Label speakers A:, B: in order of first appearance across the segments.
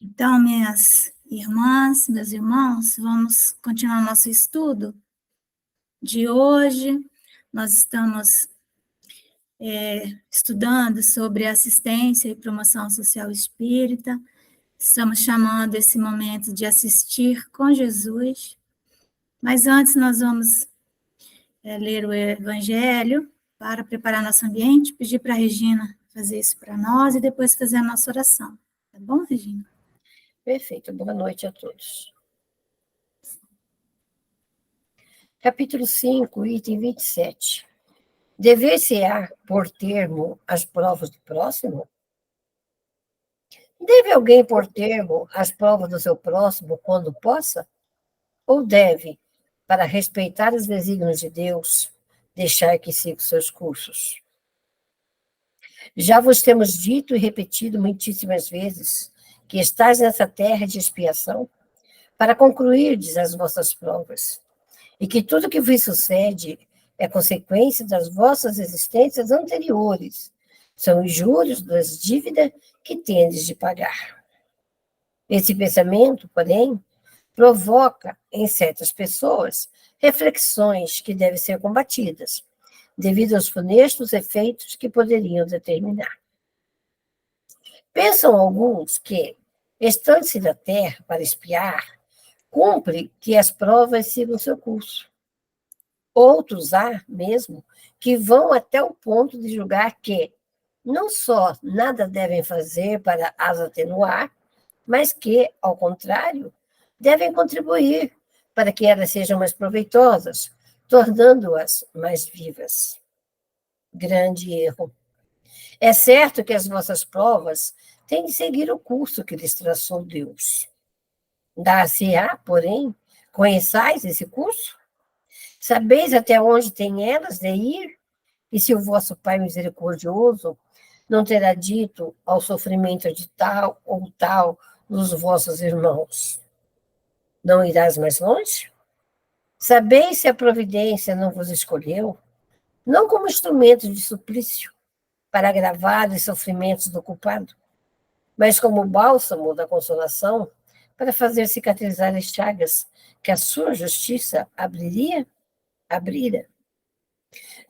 A: Então, minhas irmãs, meus irmãos, vamos continuar nosso estudo de hoje. Nós estamos estudando sobre assistência e promoção social espírita. Estamos chamando esse momento de assistir com Jesus. Mas antes nós vamos ler o Evangelho para preparar nosso ambiente, pedir para a Regina fazer isso para nós e depois fazer a nossa oração. Tá bom, Regina?
B: Perfeito, boa noite a todos. Capítulo 5, item 27. Dever-se-á por termo as provas do próximo? Deve alguém pôr termo às provas do seu próximo quando possa? Ou deve, para respeitar os desígnios de Deus, deixar que siga os seus cursos? Já vos temos dito e repetido muitíssimas vezes que estáis nessa terra de expiação para concluirdes as vossas provas, e que tudo que vos sucede é consequência das vossas existências anteriores, são os juros das dívidas que tendes de pagar. Esse pensamento, porém, provoca em certas pessoas reflexões que devem ser combatidas, devido aos funestos efeitos que poderiam determinar. Pensam alguns que, estando-se na terra para espiar, cumpre que as provas sigam seu curso. Outros há, mesmo, que vão até o ponto de julgar que não só nada devem fazer para as atenuar, mas que, ao contrário, devem contribuir para que elas sejam mais proveitosas, tornando-as mais vivas. Grande erro. É certo que as vossas provas têm de seguir o curso que lhes traçou Deus. Dar-se-á, porém, conheçais esse curso? Sabeis até onde têm elas de ir? E se o vosso Pai misericordioso não terá dito ao sofrimento de tal ou tal dos vossos irmãos? Não irás mais longe? Sabeis se a providência não vos escolheu, não como instrumento de suplício, para agravar os sofrimentos do culpado, mas como bálsamo da consolação, para fazer cicatrizar as chagas que a sua justiça abrira?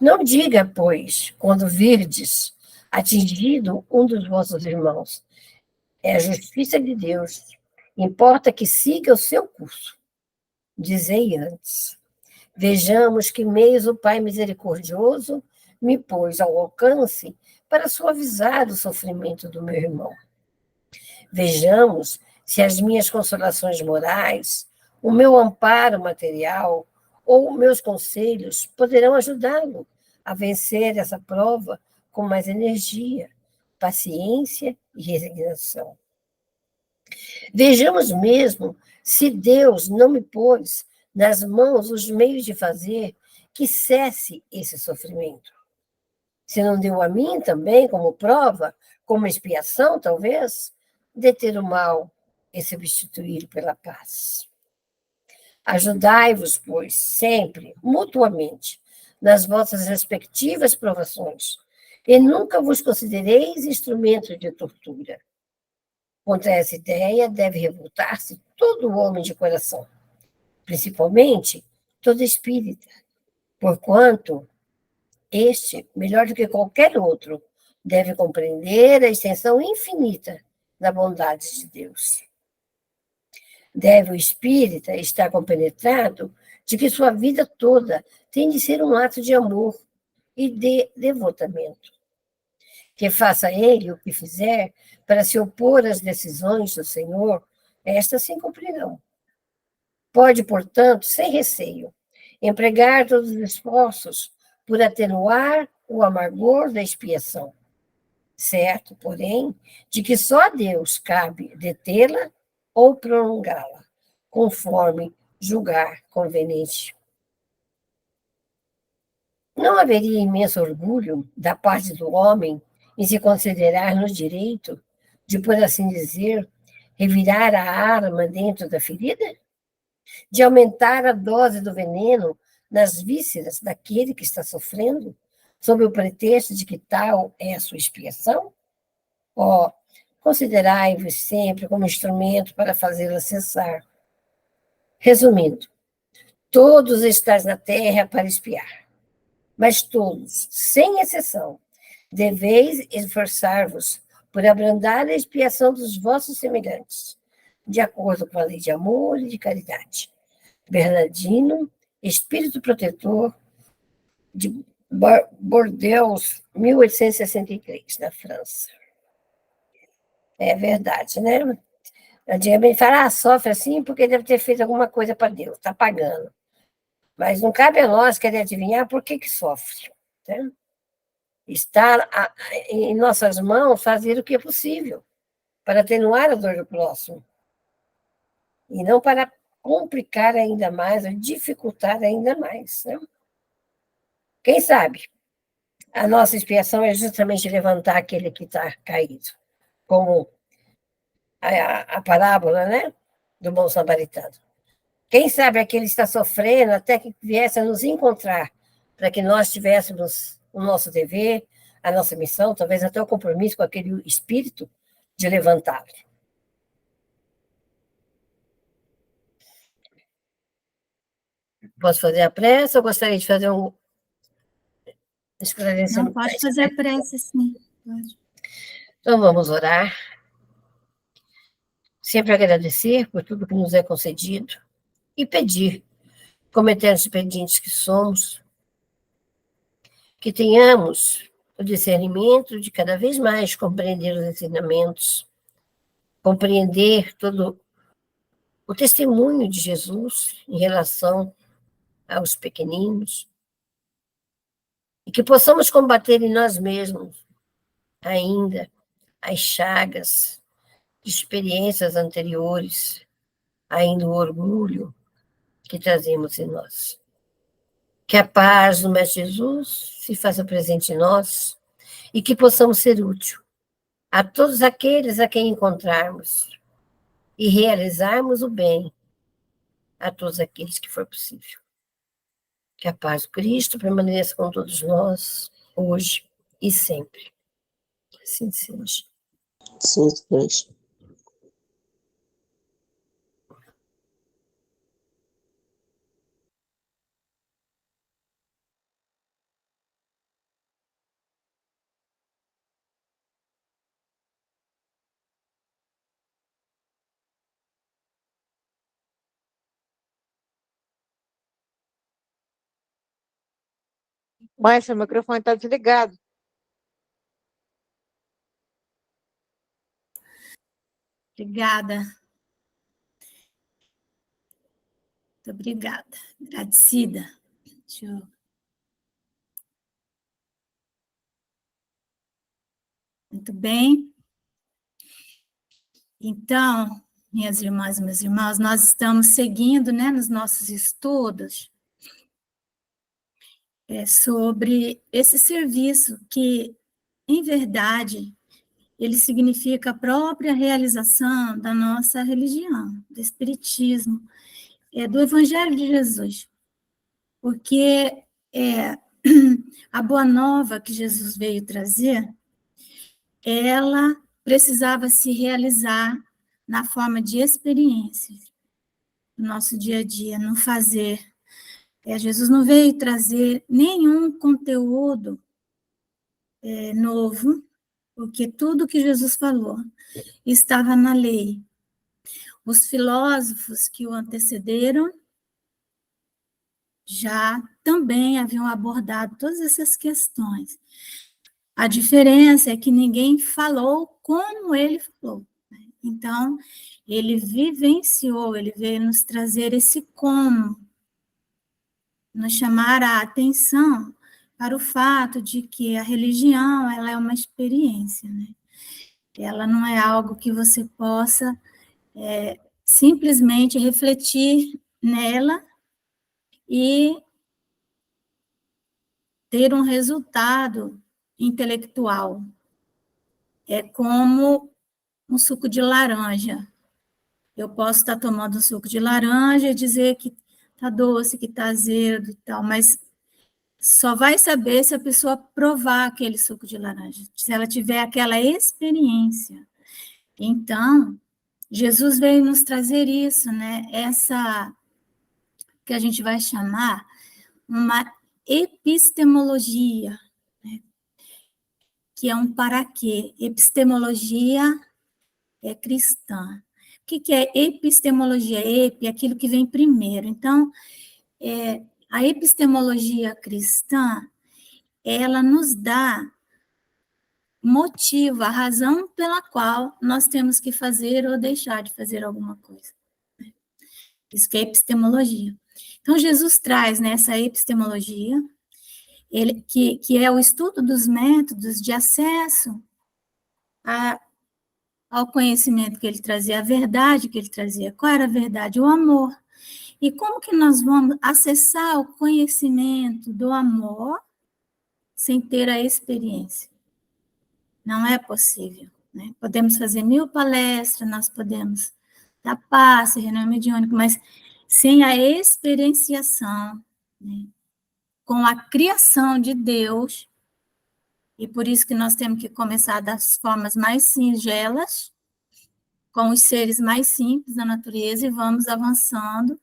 B: Não diga, pois, quando virdes atingido um dos vossos irmãos, é a justiça de Deus, importa que siga o seu curso. Dizei antes, vejamos que meios o Pai misericordioso me pôs ao alcance para suavizar o sofrimento do meu irmão. Vejamos se as minhas consolações morais, o meu amparo material ou meus conselhos poderão ajudá-lo a vencer essa prova com mais energia, paciência e resignação. Vejamos mesmo se Deus não me pôs nas mãos os meios de fazer que cesse esse sofrimento. Se não deu a mim também como prova, como expiação, talvez, deter o mal e substituí-lo pela paz. Ajudai-vos, pois, sempre, mutuamente, nas vossas respectivas provações, e nunca vos considereis instrumento de tortura. Contra essa ideia deve revoltar-se todo homem de coração, principalmente todo espírita, porquanto este, melhor do que qualquer outro, deve compreender a extensão infinita da bondade de Deus. Deve o espírita estar compenetrado de que sua vida toda tem de ser um ato de amor e de devotamento. Que faça ele o que fizer para se opor às decisões do Senhor, estas se cumprirão. Pode, portanto, sem receio, empregar todos os esforços por atenuar o amargor da expiação. Certo, porém, de que só a Deus cabe detê-la ou prolongá-la, conforme julgar conveniente. Não haveria imenso orgulho da parte do homem em se considerar no direito de, por assim dizer, revirar a arma dentro da ferida? De aumentar a dose do veneno nas vísceras daquele que está sofrendo, sob o pretexto de que tal é a sua expiação? Oh, considerai-vos sempre como instrumento para fazê-la cessar. Resumindo, todos estáis na terra para espiar, mas todos, sem exceção, deveis esforçar-vos por abrandar a expiação dos vossos semelhantes, de acordo com a lei de amor e de caridade. Bernardino, Espírito Protetor, de Bordeaux, 1863, na França. É verdade, né? Antigamente fala, sofre assim porque deve ter feito alguma coisa para Deus, está pagando. Mas não cabe a nós querer adivinhar por que sofre. Né? Está em nossas mãos fazer o que é possível para atenuar a dor do próximo. E não para complicar ainda mais, ou dificultar ainda mais. Né? Quem sabe? A nossa expiação é justamente levantar aquele que está caído, como a parábola, né, do bom samaritano. Quem sabe aquele está sofrendo até que viesse a nos encontrar, para que nós tivéssemos o nosso dever, a nossa missão, talvez até o compromisso com aquele espírito de levantá-lo. Posso fazer a prece ou gostaria de fazer um esclarecimento?
A: Não, pode fazer a prece, sim. Pode.
B: Então, vamos orar. Sempre agradecer por tudo que nos é concedido e pedir, como eternos pendentes que somos, que tenhamos o discernimento de cada vez mais compreender os ensinamentos, compreender todo o testemunho de Jesus em relação aos pequeninos, e que possamos combater em nós mesmos ainda as chagas de experiências anteriores, ainda o orgulho que trazemos em nós. Que a paz do Mestre Jesus se faça presente em nós e que possamos ser úteis a todos aqueles a quem encontrarmos e realizarmos o bem a todos aqueles que for possível. Que a paz do Cristo permaneça com todos nós, hoje e sempre. Assim seja.
C: Sim, seja.
D: Mãe, seu microfone está desligado.
A: Obrigada. Muito obrigada. Agradecida. Deixa eu... Muito bem. Então, minhas irmãs e meus irmãos, nós estamos seguindo, né, nos nossos estudos sobre esse serviço que, em verdade, ele significa a própria realização da nossa religião, do Espiritismo, do Evangelho de Jesus. Porque a boa nova que Jesus veio trazer, ela precisava se realizar na forma de experiências, no nosso dia a dia, no fazer. Jesus não veio trazer nenhum conteúdo novo, porque tudo que Jesus falou estava na lei. Os filósofos que o antecederam já também haviam abordado todas essas questões. A diferença é que ninguém falou como ele falou. Então, ele vivenciou, ele veio nos trazer esse como, nos chamar a atenção para o fato de que a religião, ela é uma experiência, né? Ela não é algo que você possa simplesmente refletir nela e ter um resultado intelectual. É como um suco de laranja. Eu posso estar tomando um suco de laranja e dizer que está doce, que está azedo e tal, mas só vai saber se a pessoa provar aquele suco de laranja, se ela tiver aquela experiência. Então, Jesus veio nos trazer isso, né? Essa que a gente vai chamar uma epistemologia, né? Que é um para quê? Epistemologia é cristã. O que é epistemologia? Epi, aquilo que vem primeiro. Então, a epistemologia cristã, ela nos dá motivo, a razão pela qual nós temos que fazer ou deixar de fazer alguma coisa. Isso que é epistemologia. Então, Jesus traz nessa epistemologia, que é o estudo dos métodos de acesso ao conhecimento que ele trazia, a verdade que ele trazia. Qual era a verdade? O amor. E como que nós vamos acessar o conhecimento do amor sem ter a experiência? Não é possível, né? Podemos fazer 1000 palestras, nós podemos dar passe, reunião mediúnica, mas sem a experienciação, né, com a criação de Deus, e por isso que nós temos que começar das formas mais singelas, com os seres mais simples da natureza, e vamos avançando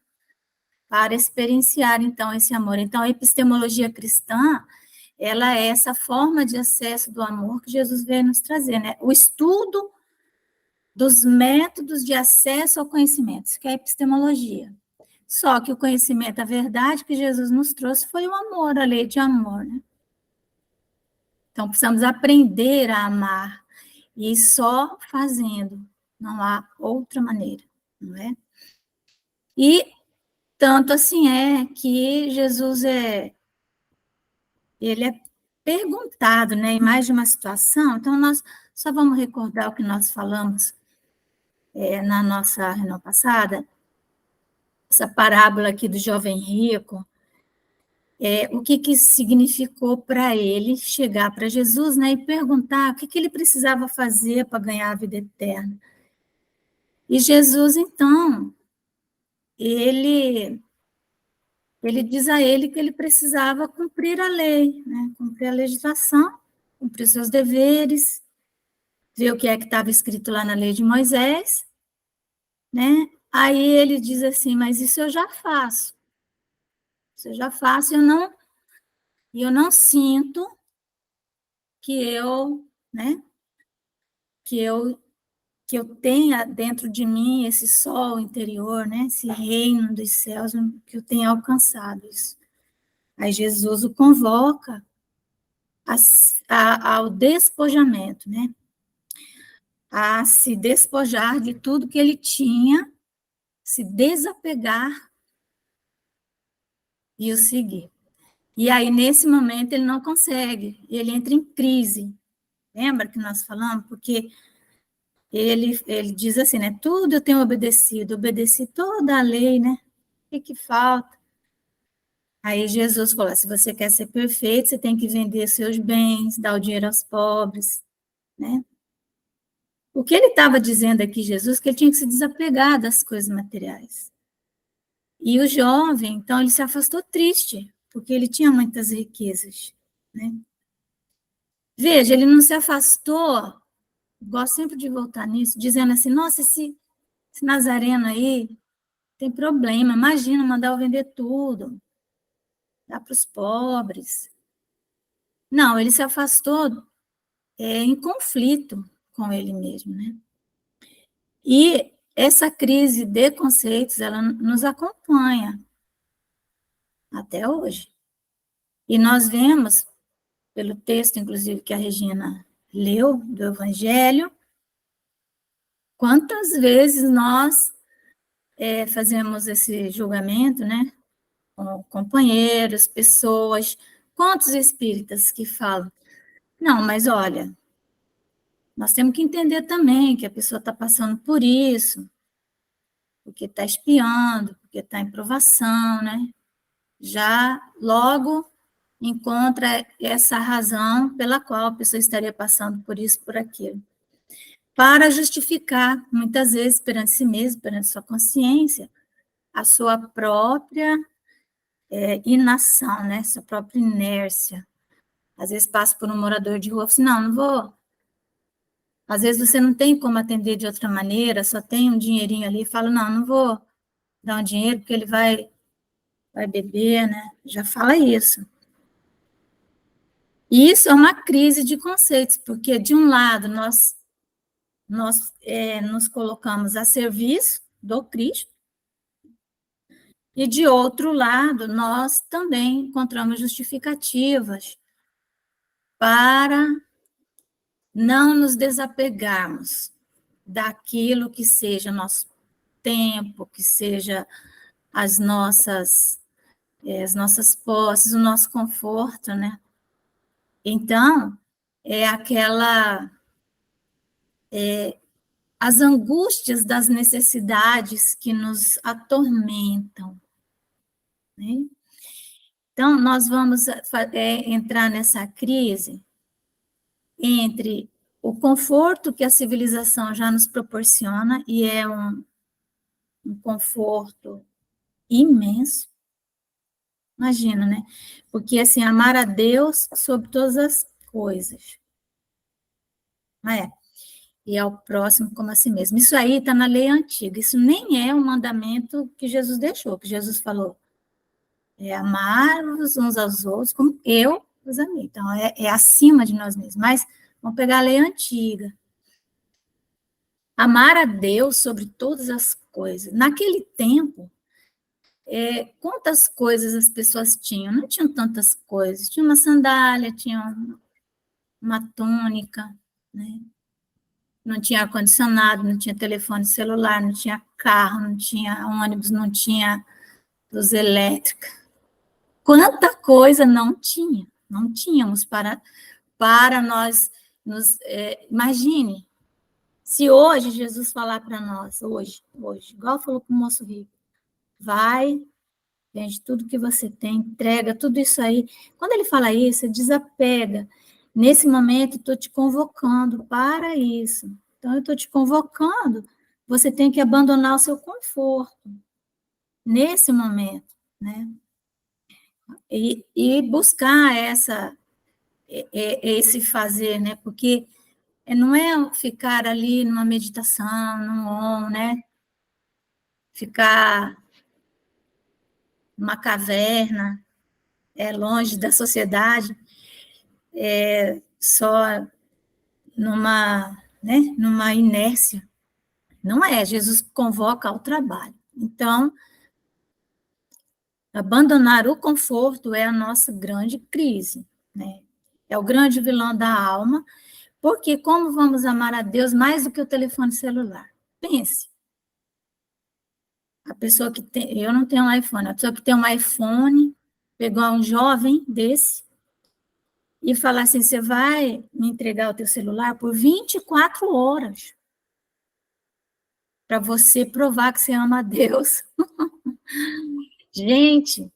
A: para experienciar, então, esse amor. Então, a epistemologia cristã, ela é essa forma de acesso do amor que Jesus veio nos trazer, né? O estudo dos métodos de acesso ao conhecimento, isso que é a epistemologia. Só que o conhecimento, a verdade que Jesus nos trouxe foi o amor, a lei de amor, né? Então, precisamos aprender a amar, e só fazendo, não há outra maneira, não é? E tanto assim é que Jesus ele é perguntado, né, em mais de uma situação. Então, nós só vamos recordar o que nós falamos na nossa reunião passada, essa parábola aqui do jovem rico, o que significou para ele chegar para Jesus, né, e perguntar o que ele precisava fazer para ganhar a vida eterna. E Jesus, então, ele diz a ele que ele precisava cumprir a lei, né, cumprir a legislação, cumprir seus deveres, ver o que é que estava escrito lá na lei de Moisés, né? Aí ele diz assim, mas isso eu já faço. Isso eu já faço, eu não sinto que eu, né, que eu tenha dentro de mim esse sol interior, né, esse reino dos céus, que eu tenha alcançado isso. Aí Jesus o convoca ao despojamento, né, a se despojar de tudo que ele tinha, se desapegar e o seguir. E aí, nesse momento, ele não consegue, ele entra em crise. Lembra que nós falamos? Porque ele diz assim, né? Tudo eu tenho obedecido, obedeci toda a lei, né? O que falta? Aí Jesus falou, se você quer ser perfeito, você tem que vender seus bens, dar o dinheiro aos pobres, né? O que ele estava dizendo aqui, Jesus, que ele tinha que se desapegar das coisas materiais. E o jovem, então, ele se afastou triste, porque ele tinha muitas riquezas, né? Veja, ele não se afastou, gosto sempre de voltar nisso, dizendo assim, nossa, esse Nazareno aí tem problema, imagina mandar eu vender tudo, dar para os pobres. Não, ele se afastou em conflito com ele mesmo, né? E essa crise de conceitos, ela nos acompanha até hoje. E nós vemos, pelo texto, inclusive, que a Regina leu, do Evangelho, quantas vezes nós fazemos esse julgamento, né? Com companheiros, pessoas, quantos espíritas que falam, não, mas olha, nós temos que entender também que a pessoa está passando por isso, porque está espiando, porque está em provação, né? Já logo encontra essa razão pela qual a pessoa estaria passando por isso, por aquilo. Para justificar, muitas vezes, perante si mesmo, perante sua consciência, a sua própria inação, né? Sua própria inércia. Às vezes passa por um morador de rua e fala assim, não vou Às vezes você não tem como atender de outra maneira, só tem um dinheirinho ali, fala, não vou dar um dinheiro porque ele vai beber, né? Já fala isso. E isso é uma crise de conceitos, porque, de um lado, nós nos colocamos a serviço do Cristo, e, de outro lado, nós também encontramos justificativas para não nos desapegarmos daquilo que seja nosso tempo, que seja as nossas posses, o nosso conforto, né? Então, as angústias das necessidades que nos atormentam, né? Então, nós vamos entrar nessa crise entre o conforto que a civilização já nos proporciona, e é um conforto imenso, imagina, né? Porque, assim, amar a Deus sobre todas as coisas, não é? E ao próximo como a si mesmo. Isso aí está na lei antiga, isso nem é um mandamento que Jesus deixou, que Jesus falou, amar-vos uns aos outros como eu os amei. Então, é acima de nós mesmos. Mas vamos pegar a lei antiga. Amar a Deus sobre todas as coisas. Naquele tempo, quantas coisas as pessoas tinham? Não tinham tantas coisas. Tinha uma sandália, tinha uma túnica, né? Não tinha ar-condicionado, não tinha telefone celular, não tinha carro, não tinha ônibus, não tinha luz elétrica. Quanta coisa não tínhamos para nós imagine, se hoje Jesus falar para nós, hoje, igual falou com o moço rico, vai, vende tudo que você tem, entrega tudo isso aí. Quando ele fala isso, desapega. Nesse momento, estou te convocando para isso. Então, eu estou te convocando, você tem que abandonar o seu conforto nesse momento, né? E buscar esse fazer, né? Porque não é ficar ali numa meditação, né? Ficar numa caverna, longe da sociedade, só numa inércia. Não é, Jesus convoca ao trabalho. Então, abandonar o conforto é a nossa grande crise, né? É o grande vilão da alma, porque como vamos amar a Deus mais do que o telefone celular? Pense. A pessoa que tem, eu não tenho um iPhone, a pessoa que tem um iPhone, pegou um jovem desse e falar assim, você vai me entregar o teu celular por 24 horas para você provar que você ama a Deus. Gente,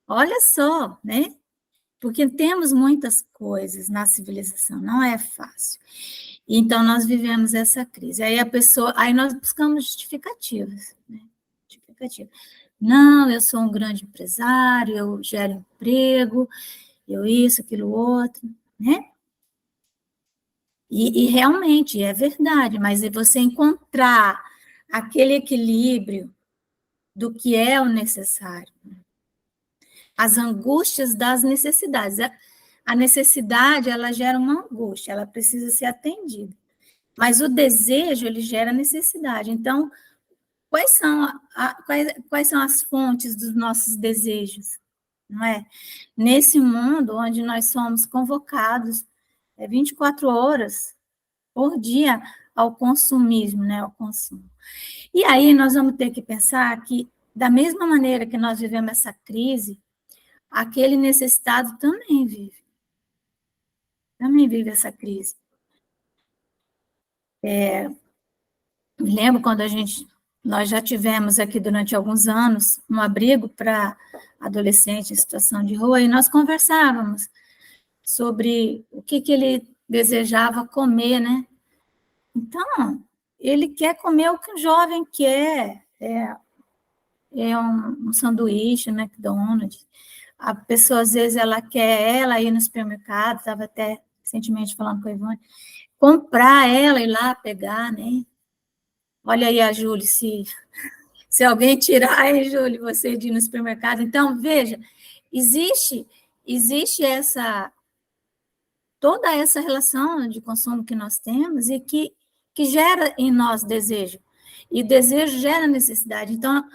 A: olha só, né? Porque temos muitas coisas na civilização, não é fácil. Então, nós vivemos essa crise. Aí nós buscamos justificativas, né? Não, eu sou um grande empresário, eu gero emprego, eu isso, aquilo, outro, né? E realmente é verdade, mas é você encontrar aquele equilíbrio do que é o necessário. As angústias das necessidades. A necessidade, ela gera uma angústia, ela precisa ser atendida. Mas o desejo, ele gera necessidade. Então, quais são as fontes dos nossos desejos? Não é? Nesse mundo onde nós somos convocados 24 horas por dia ao consumismo, né? Ao consumo. E aí nós vamos ter que pensar que, da mesma maneira que nós vivemos essa crise, aquele necessitado também vive essa crise. Me lembro quando nós já tivemos aqui durante alguns anos um abrigo para adolescentes em situação de rua, e nós conversávamos sobre o que ele desejava comer, né? Então, ele quer comer o que o jovem quer, um sanduíche, McDonald's. A pessoa, às vezes, ela quer ir no supermercado, estava até recentemente falando com a Ivone, comprar ela, ir lá pegar, né? Olha aí a Júlia, se alguém tirar, hein, Júlia, você de ir no supermercado. Então, veja, existe toda essa relação de consumo que nós temos e que gera em nós desejo. E desejo gera necessidade. Então,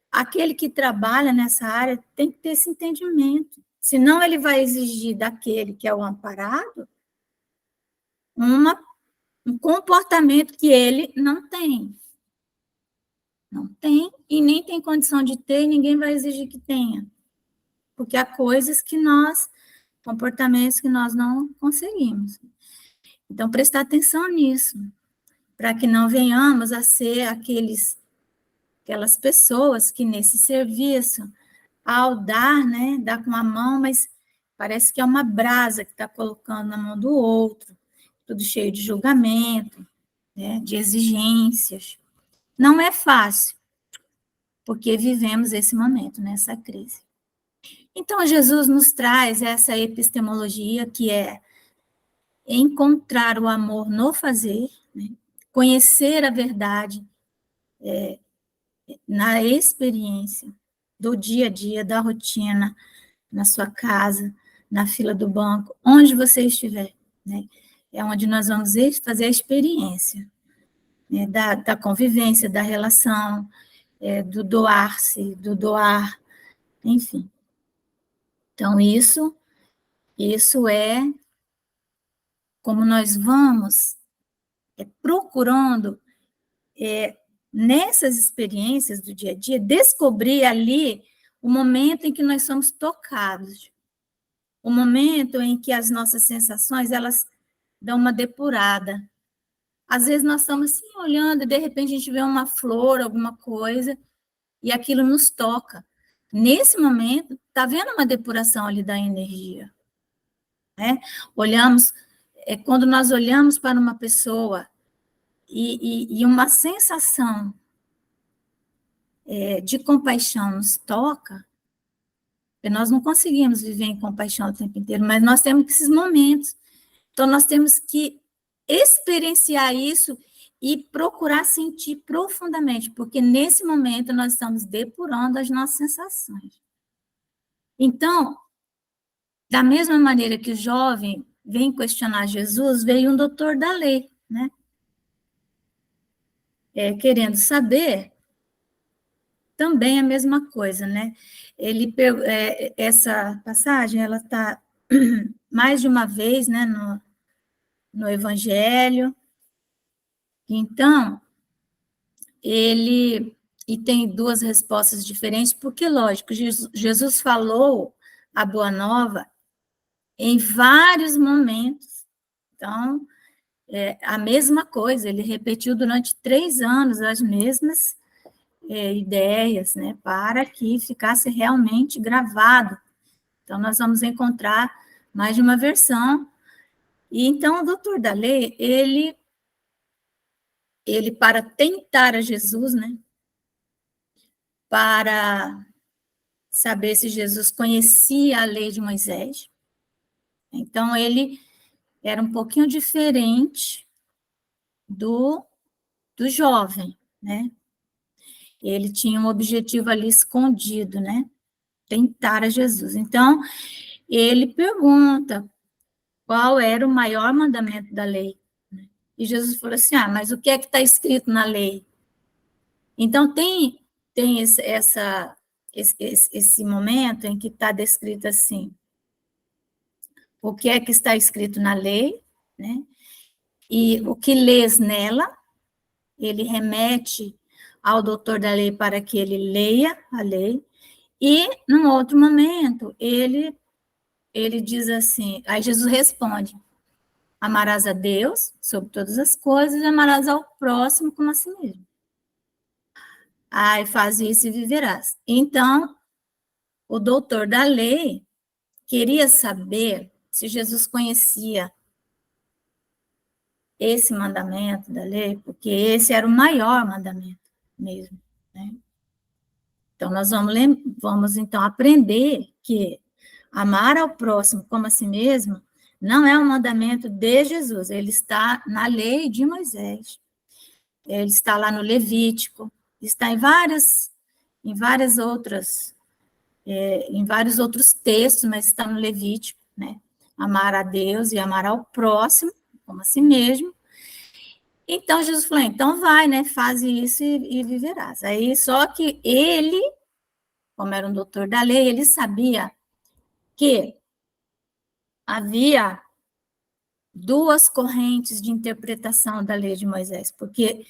A: aquele que trabalha nessa área tem que ter esse entendimento. Senão, ele vai exigir daquele que é o amparado um comportamento que ele não tem. Não tem e nem tem condição de ter, e ninguém vai exigir que tenha. Porque há coisas comportamentos que nós não conseguimos. Então, prestar atenção nisso, para que não venhamos a ser aquelas pessoas que nesse serviço, ao dar, né, dá com a mão, mas parece que é uma brasa que está colocando na mão do outro, tudo cheio de julgamento, né, de exigências. Não é fácil, porque vivemos esse momento, nessa crise. Então, Jesus nos traz essa epistemologia que é encontrar o amor no fazer, né, conhecer a verdade na experiência do dia a dia, da rotina, na sua casa, na fila do banco, onde você estiver, né? É onde nós vamos fazer a experiência, né, da convivência, da relação, do doar-se, do doar, enfim. Então, isso é como nós vamos procurando, nessas experiências do dia a dia, descobrir ali o momento em que nós somos tocados, o momento em que as nossas sensações, elas dão uma depurada. Às vezes nós estamos assim, olhando, e de repente a gente vê uma flor, alguma coisa, e aquilo nos toca. Nesse momento, está vendo uma depuração ali da energia, né? Quando nós olhamos para uma pessoa e uma sensação de compaixão nos toca, porque nós não conseguimos viver em compaixão o tempo inteiro, mas nós temos esses momentos. Então, nós temos que experienciar isso e procurar sentir profundamente, porque nesse momento nós estamos depurando as nossas sensações. Então, da mesma maneira que o jovem vem questionar Jesus, veio um doutor da lei, né? Querendo saber também a mesma coisa, né? Essa passagem, ela está mais de uma vez, né, no Evangelho. Então, e tem duas respostas diferentes, porque, lógico, Jesus falou a Boa Nova em vários momentos. Então, a mesma coisa, ele repetiu durante 3 anos as mesmas ideias, né, para que ficasse realmente gravado. Então, nós vamos encontrar mais de uma versão. E então, o doutor da lei, ele para tentar a Jesus, né, para saber se Jesus conhecia a lei de Moisés. Então, ele era um pouquinho diferente do jovem, né? Ele tinha um objetivo ali escondido, né? Tentar a Jesus. Então, ele pergunta qual era o maior mandamento da lei. E Jesus falou assim, mas o que é que está escrito na lei? Então, tem esse momento em que está descrito assim, o que é que está escrito na lei, né? E o que lês nela, ele remete ao doutor da lei para que ele leia a lei, e, num outro momento, ele diz assim, aí Jesus responde, amarás a Deus sobre todas as coisas e amarás ao próximo como a si mesmo. Faz isso e viverás. Então, o doutor da lei queria saber se Jesus conhecia esse mandamento da lei, porque esse era o maior mandamento mesmo, né? Então, nós vamos então aprender que amar ao próximo como a si mesmo Não é um mandamento de Jesus, ele está na lei de Moisés, ele está lá no Levítico, está em várias outras, em vários outros textos, mas está no Levítico, né? Amar a Deus e amar ao próximo, como a si mesmo. Então, Jesus falou, então vai, né, faz isso e viverás. Aí, só que ele, como era um doutor da lei, ele sabia que havia duas correntes de interpretação da lei de Moisés, porque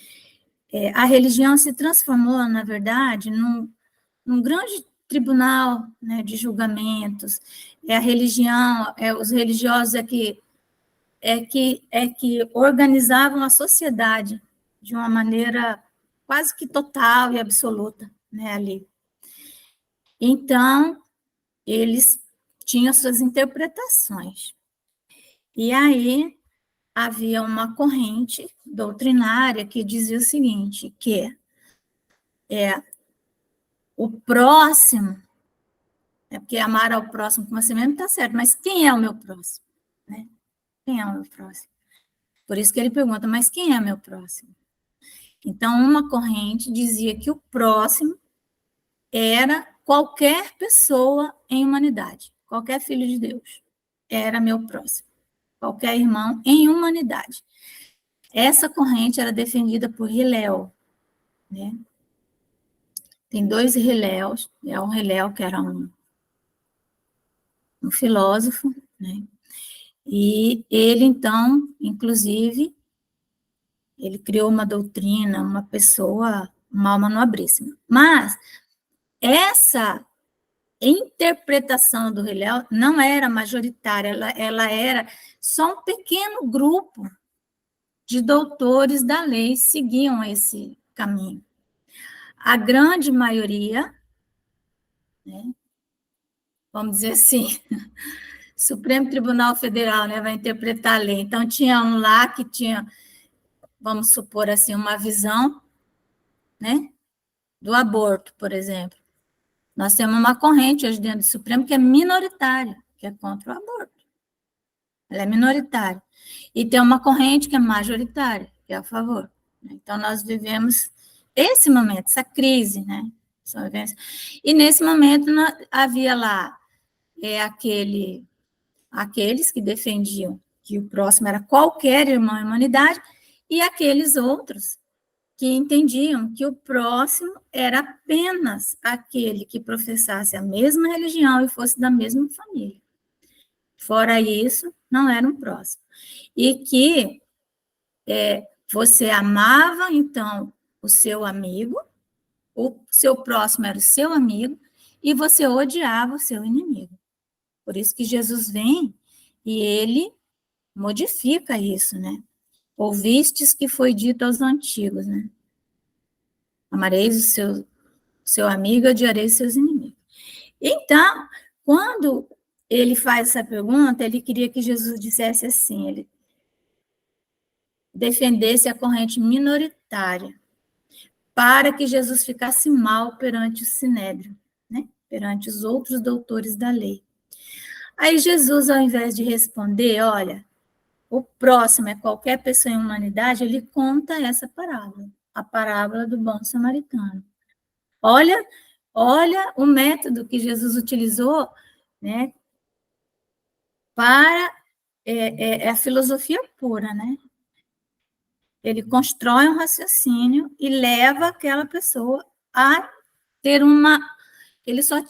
A: a religião se transformou, na verdade, num grande tribunal, né, de julgamentos. A religião, os religiosos que organizavam a sociedade de uma maneira quase que total e absoluta, né, ali. Então, eles tinham suas interpretações. E aí havia uma corrente doutrinária que dizia o seguinte, que o próximo, porque amar ao próximo como a si mesmo está certo, mas quem é o meu próximo? Né? Quem é o meu próximo? Por isso que ele pergunta, mas quem é meu próximo? Então, uma corrente dizia que o próximo era qualquer pessoa em humanidade, qualquer filho de Deus era meu próximo, qualquer irmão em humanidade. Essa corrente era defendida por Hillel, né? Tem dois Hilleus, um Hillel que era um filósofo, né? E ele, então, inclusive, ele criou uma doutrina, uma pessoa, uma alma nobríssima. Mas essa interpretação do Hillel não era majoritária, ela era só um pequeno grupo de doutores da lei seguiam esse caminho. A grande maioria, né, vamos dizer assim, Supremo Tribunal Federal, né, vai interpretar a lei. Então, tinha um lá que tinha, vamos supor assim, uma visão, né, do aborto, por exemplo. Nós temos uma corrente hoje dentro do Supremo que é minoritária, que é contra o aborto. Ela é minoritária. E tem uma corrente que é majoritária, que é a favor. Então, nós vivemos esse momento, essa crise, né? E nesse momento havia lá aqueles que defendiam que o próximo era qualquer irmão em humanidade, e aqueles outros que entendiam que o próximo era apenas aquele que professasse a mesma religião e fosse da mesma família. Fora isso, não era um próximo. E que você amava, então, o seu amigo, o seu próximo era o seu amigo, e você odiava o seu inimigo. Por isso que Jesus vem e ele modifica isso, né? Ouvistes que foi dito aos antigos, né? Amareis o seu amigo, odiareis seus inimigos. Então, quando ele faz essa pergunta, ele queria que Jesus dissesse assim, ele defendesse a corrente minoritária, para que Jesus ficasse mal perante o Sinédrio, né? Perante os outros doutores da lei. Aí Jesus, ao invés de responder, olha, o próximo é qualquer pessoa em humanidade, ele conta essa parábola, a parábola do bom samaritano. Olha o método que Jesus utilizou, né, para a filosofia pura, né? Ele constrói um raciocínio e leva aquela pessoa a ter ele só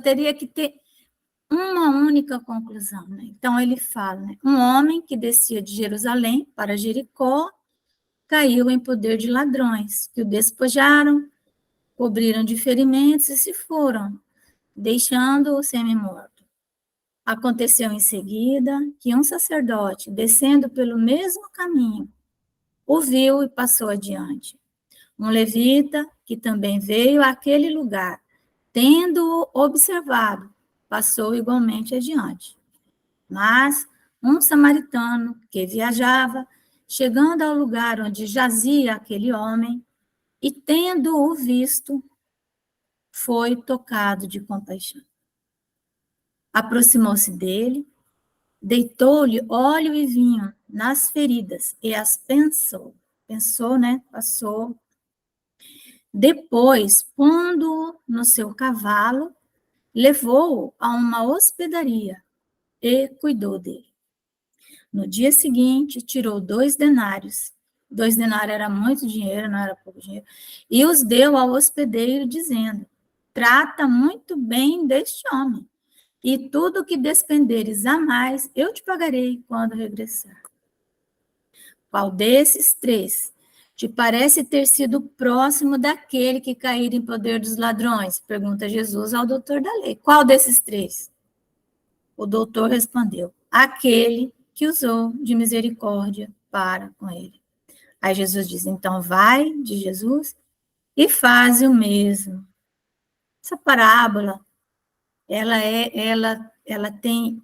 A: teria que ter uma única conclusão, né? Então ele fala, né? Um homem que descia de Jerusalém para Jericó caiu em poder de ladrões, que o despojaram, cobriram de ferimentos e se foram, deixando-o semi-morto. Aconteceu em seguida que um sacerdote, descendo pelo mesmo caminho, o viu e passou adiante. Um levita, que também veio àquele lugar, tendo-o observado, passou igualmente adiante. Mas um samaritano que viajava, chegando ao lugar onde jazia aquele homem, e tendo-o visto, foi tocado de compaixão. Aproximou-se dele, deitou-lhe óleo e vinho nas feridas e as pensou. Pensou, né? Passou. Depois, pondo-o no seu cavalo, levou-o a uma hospedaria e cuidou dele. No dia seguinte, tirou 2 denários. 2 denários era muito dinheiro, não era pouco dinheiro. E os deu ao hospedeiro, dizendo: trata muito bem deste homem, e tudo o que despenderes a mais, eu te pagarei quando regressar. Qual desses 3 te parece ter sido próximo daquele que caíra em poder dos ladrões? Pergunta Jesus ao doutor da lei. Qual desses 3? O doutor respondeu: aquele que usou de misericórdia para com ele. Aí Jesus diz: então vai de Jesus e faz o mesmo. Essa parábola, ela tem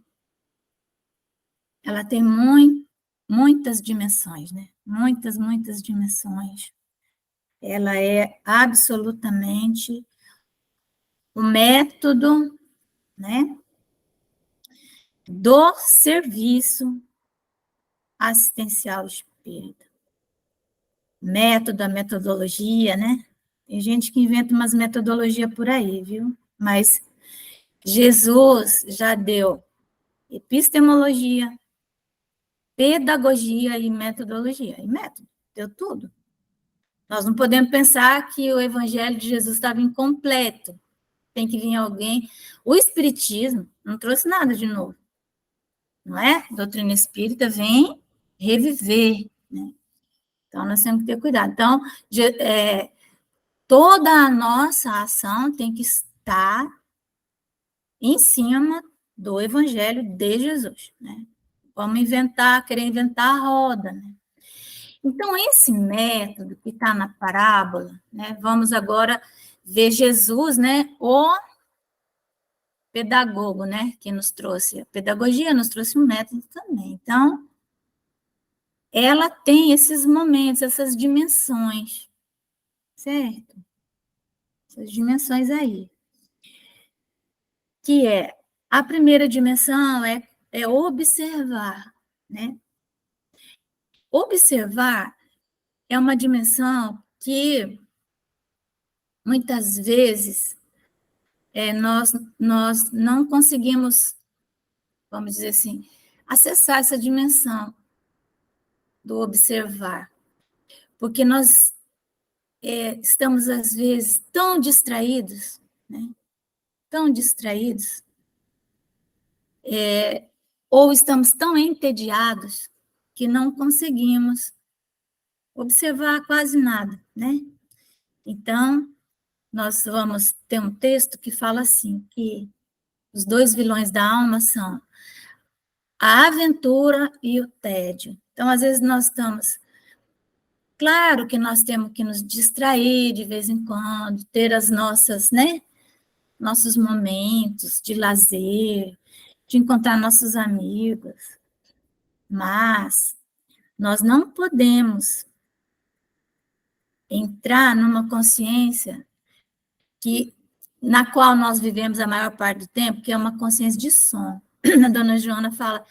A: muitas dimensões, né? Muitas dimensões. Ela é absolutamente o método, né, do serviço assistencial espírita. Método, a metodologia, né? Tem gente que inventa umas metodologias por aí, viu? Mas Jesus já deu epistemologia, pedagogia e metodologia. E método, deu tudo. Nós não podemos pensar que o evangelho de Jesus estava incompleto. Tem que vir alguém. O espiritismo não trouxe nada de novo. Não é? A doutrina espírita vem reviver, né? Então, nós temos que ter cuidado. Então, toda a nossa ação tem que estar em cima do Evangelho de Jesus, né? Vamos querer inventar a roda, né? Então, esse método que está na parábola, né? Vamos agora ver Jesus, né? O pedagogo, né? Que nos trouxe a pedagogia, nos trouxe um método também. Então, ela tem esses momentos, essas dimensões, certo? Essas dimensões aí. Que é, a primeira dimensão é observar, né? Observar é uma dimensão que, muitas vezes, nós não conseguimos, vamos dizer assim, acessar essa dimensão do observar, porque nós estamos, às vezes, tão distraídos, né? Tão distraídos, ou estamos tão entediados que não conseguimos observar quase nada, né? Então, nós vamos ter um texto que fala assim, que os 2 vilões da alma são a aventura e o tédio. Então, às vezes, nós estamos... Claro que nós temos que nos distrair de vez em quando, ter as nossas, né? Nossos momentos de lazer, de encontrar nossos amigos, mas nós não podemos entrar numa consciência na qual nós vivemos a maior parte do tempo, que é uma consciência de sono. A dona Joana fala,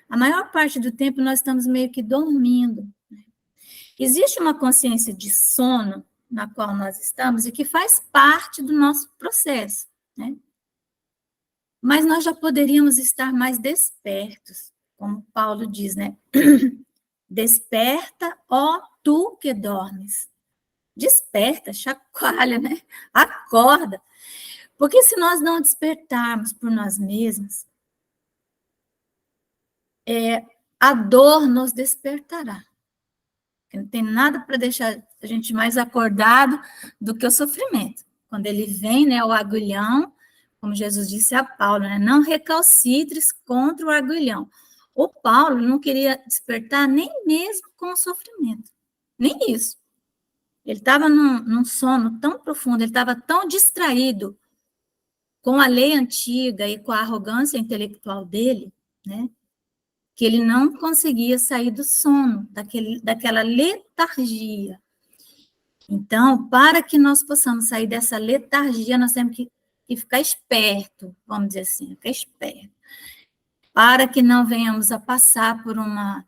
A: a maior parte do tempo nós estamos meio que dormindo. Existe uma consciência de sono na qual nós estamos e que faz parte do nosso processo, né? Mas nós já poderíamos estar mais despertos, como Paulo diz, né? Desperta, ó tu que dormes. Desperta, chacoalha, né? Acorda. Porque se nós não despertarmos por nós mesmos, a dor nos despertará. Não tem nada para deixar a gente mais acordado do que o sofrimento. Quando ele vem, né, o agulhão, como Jesus disse a Paulo, né, não recalcitres contra o agulhão. O Paulo não queria despertar nem mesmo com o sofrimento. Nem isso. Ele estava num sono tão profundo, ele estava tão distraído com a lei antiga e com a arrogância intelectual dele, né, que ele não conseguia sair do sono, daquela letargia. Então, para que nós possamos sair dessa letargia, nós temos que ficar esperto, vamos dizer assim, ficar esperto. para que não venhamos a passar por uma,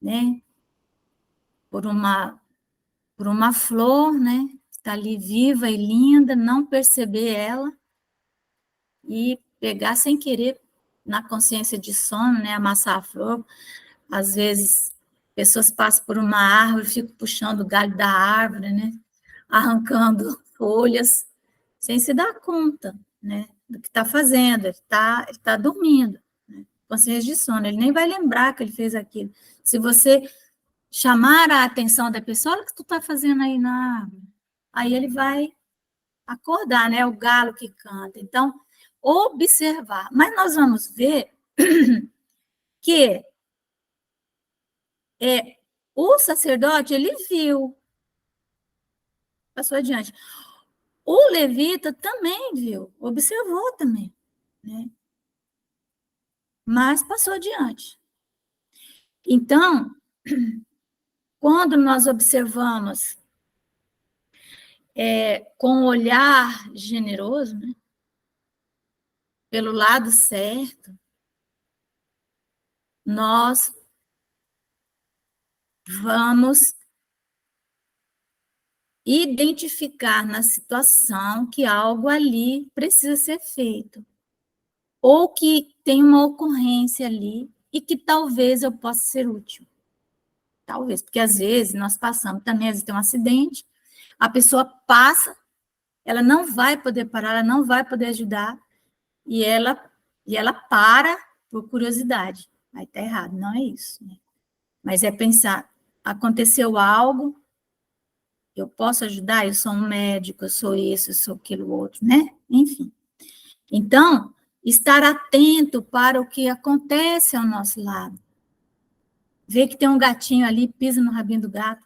A: né, por uma flor, né, que está ali viva e linda, não perceber ela e pegar sem querer na consciência de sono, né, amassar a flor. Às vezes, pessoas passam por uma árvore, ficam puxando o galho da árvore, né, arrancando folhas, sem se dar conta, né, do que está fazendo. Ele tá dormindo, né, consciência de sono. Ele nem vai lembrar que ele fez aquilo. Se você chamar a atenção da pessoa, olha o que tu está fazendo aí na árvore. Aí ele vai acordar, né? O galo que canta. Então, observar. Mas nós vamos ver que o sacerdote, ele viu, passou adiante. O levita também viu, observou também, né? Mas passou adiante. Então, quando nós observamos com um olhar generoso, né, pelo lado certo, nós vamos identificar na situação que algo ali precisa ser feito, ou que tem uma ocorrência ali e que talvez eu possa ser útil. Talvez, porque às vezes nós passamos também, às vezes tem um acidente, a pessoa passa, ela não vai poder parar, ela não vai poder ajudar, e ela para por curiosidade. Aí está errado, não é isso, né? Mas é pensar, aconteceu algo, eu posso ajudar? Eu sou um médico, eu sou isso, eu sou aquilo outro, né? Enfim. Então, estar atento para o que acontece ao nosso lado. Ver que tem um gatinho ali, pisa no rabinho do gato.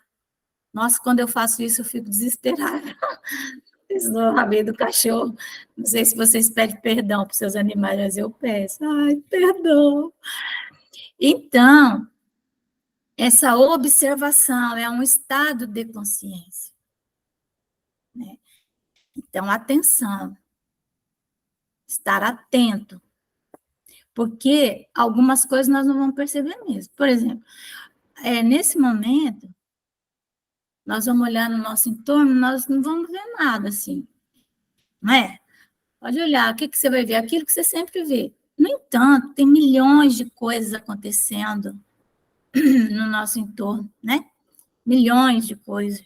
A: Nossa, quando eu faço isso, eu fico desesperada. Piso no rabinho do cachorro. Não sei se vocês pedem perdão para os seus animais, mas eu peço. Ai, perdão. Então, essa observação é um estado de consciência, né? Então, atenção, estar atento, porque algumas coisas nós não vamos perceber mesmo. Por exemplo, nesse momento, nós vamos olhar no nosso entorno, nós não vamos ver nada assim, não é? Pode olhar, o que você vai ver? Aquilo que você sempre vê. No entanto, tem milhões de coisas acontecendo no nosso entorno, né? Milhões de coisas.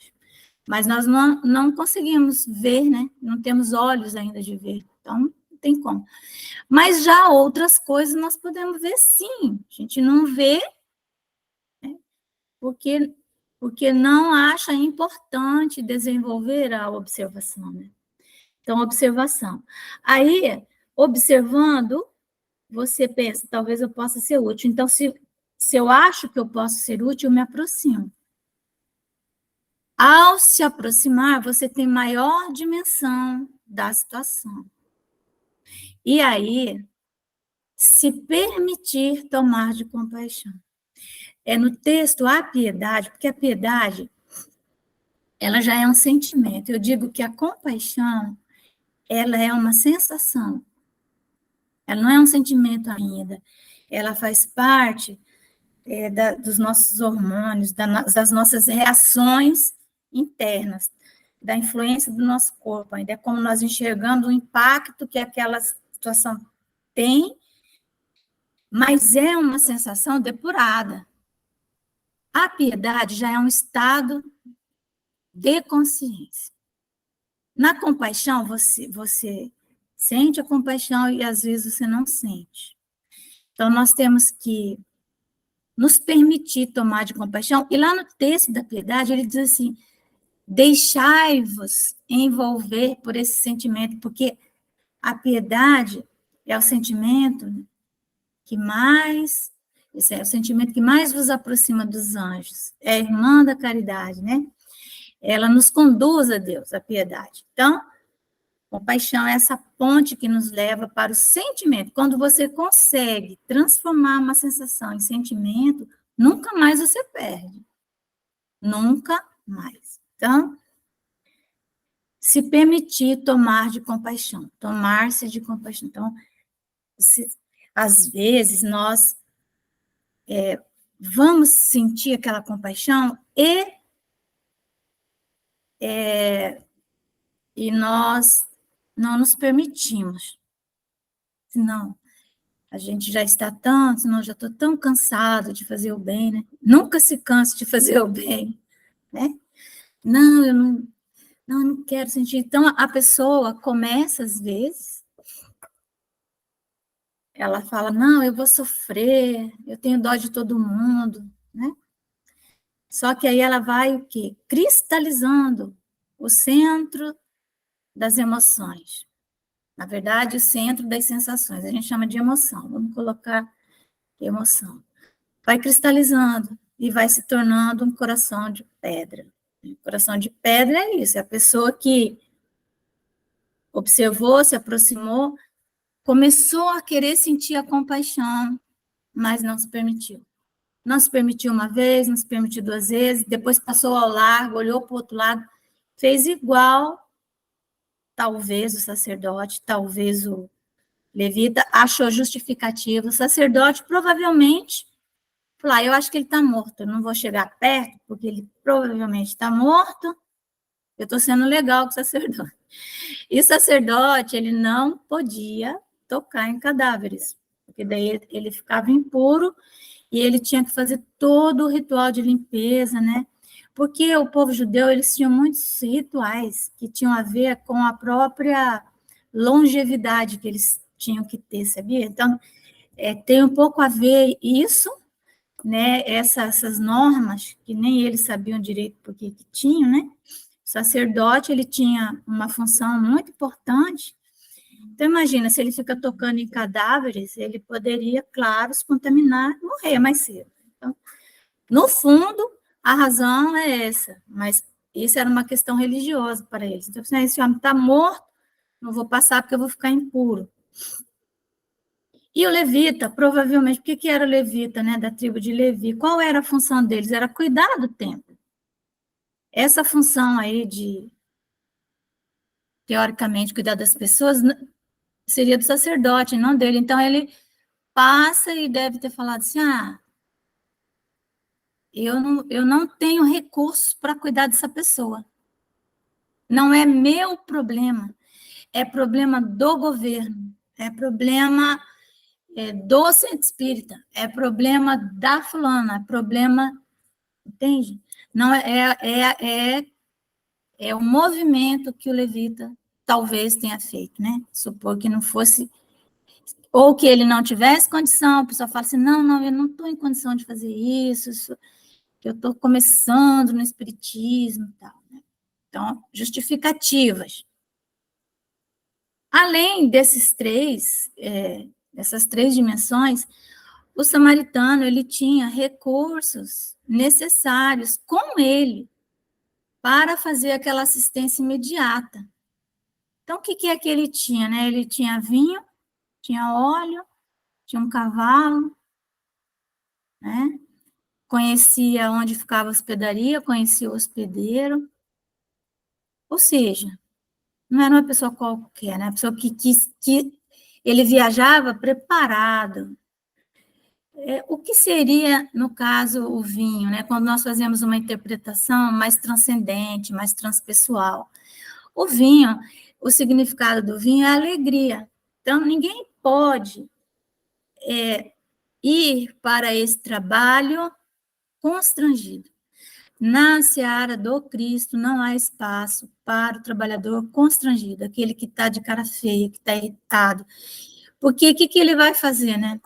A: Mas nós não conseguimos ver, né? Não temos olhos ainda de ver. Então, não tem como. Mas já outras coisas nós podemos ver sim. A gente não vê, né? Porque não acha importante desenvolver a observação, né? Então, observação. Aí, observando, você pensa, talvez eu possa ser útil. Então, se eu acho que eu posso ser útil, eu me aproximo. Ao se aproximar, você tem maior dimensão da situação. E aí, se permitir tomar de compaixão. No texto a piedade, porque a piedade, ela já é um sentimento. Eu digo que a compaixão, ela é uma sensação. Ela não é um sentimento ainda. Ela faz parte dos nossos hormônios, das nossas reações internas, da influência do nosso corpo, ainda é como nós enxergamos o impacto que aquela situação tem, mas é uma sensação depurada. A piedade já é um estado de consciência. Na compaixão, você sente a compaixão e às vezes você não sente. Então, nós temos que nos permitir tomar de compaixão. E lá no texto da piedade, ele diz assim, deixai-vos envolver por esse sentimento, porque a piedade é o sentimento que mais, esse é o sentimento que mais vos aproxima dos anjos, é a irmã da caridade, né? Ela nos conduz a Deus, a piedade. Então, compaixão é essa ponte que nos leva para o sentimento. Quando você consegue transformar uma sensação em sentimento, nunca mais você perde. Nunca mais. Então, se permitir tomar de compaixão, tomar-se de compaixão. Então, às vezes, nós vamos sentir aquela compaixão e nós não nos permitimos. Não, a gente já está tanto, não, já estou tão cansado de fazer o bem, né? Nunca se canse de fazer o bem, né? Não, eu não quero sentir. Então, a pessoa começa, às vezes, ela fala, não, eu vou sofrer, eu tenho dó de todo mundo, né? Só que aí ela vai o quê? Cristalizando o centro das emoções. Na verdade, o centro das sensações. A gente chama de emoção. Vamos colocar emoção. Vai cristalizando e vai se tornando um coração de pedra. O coração de pedra é isso, é a pessoa que observou, se aproximou, começou a querer sentir a compaixão, mas não se permitiu. Não se permitiu uma vez, não se permitiu duas vezes, depois passou ao largo, olhou para o outro lado, fez igual, talvez o sacerdote, talvez o levita, achou justificativo. O sacerdote provavelmente falou, eu acho que ele está morto, eu não vou chegar perto, porque ele provavelmente está morto, eu estou sendo legal com o sacerdote. E o sacerdote, ele não podia tocar em cadáveres, porque daí ele ficava impuro e ele tinha que fazer todo o ritual de limpeza, né? Porque o povo judeu, eles tinham muitos rituais que tinham a ver com a própria longevidade que eles tinham que ter, sabia? Então, tem um pouco a ver isso, né? Essas normas, que nem eles sabiam direito porque que tinham, né? O sacerdote, ele tinha uma função muito importante. Então, imagina, se ele fica tocando em cadáveres, ele poderia, claro, se contaminar e morrer mais cedo. Então, no fundo, a razão é essa, mas isso era uma questão religiosa para eles. Então, se esse homem está morto, não vou passar porque eu vou ficar impuro. E o levita, provavelmente, por que era o levita, né, da tribo de Levi? Qual era a função deles? Era cuidar do templo. Essa função aí de, teoricamente, cuidar das pessoas, seria do sacerdote, não dele. Então, ele passa e deve ter falado assim, eu não tenho recursos para cuidar dessa pessoa. Não é meu problema, é problema do governo, é problema do centro espírita, é problema da fulana, é problema, entende? Não é o movimento que o levita talvez tenha feito, né? Supor que não fosse, ou que ele não tivesse condição, a pessoa fala assim, não, eu não estou em condição de fazer isso que eu estou começando no espiritismo e tal, né? Então, justificativas. Além dessas três dimensões, o samaritano, ele tinha recursos necessários com ele para fazer aquela assistência imediata. Então, o que é que ele tinha, né? Ele tinha vinho, tinha óleo, tinha um cavalo, né? Conhecia onde ficava a hospedaria, conhecia o hospedeiro. Ou seja, não era uma pessoa qualquer, né? Uma pessoa que ele viajava preparado. O que seria, no caso, o vinho, né? Quando nós fazemos uma interpretação mais transcendente, mais transpessoal. O vinho, o significado do vinho é alegria. Então, ninguém pode ir para esse trabalho constrangido. Na seara do Cristo não há espaço para o trabalhador constrangido, aquele que está de cara feia, que está irritado. Porque o que ele vai fazer, né?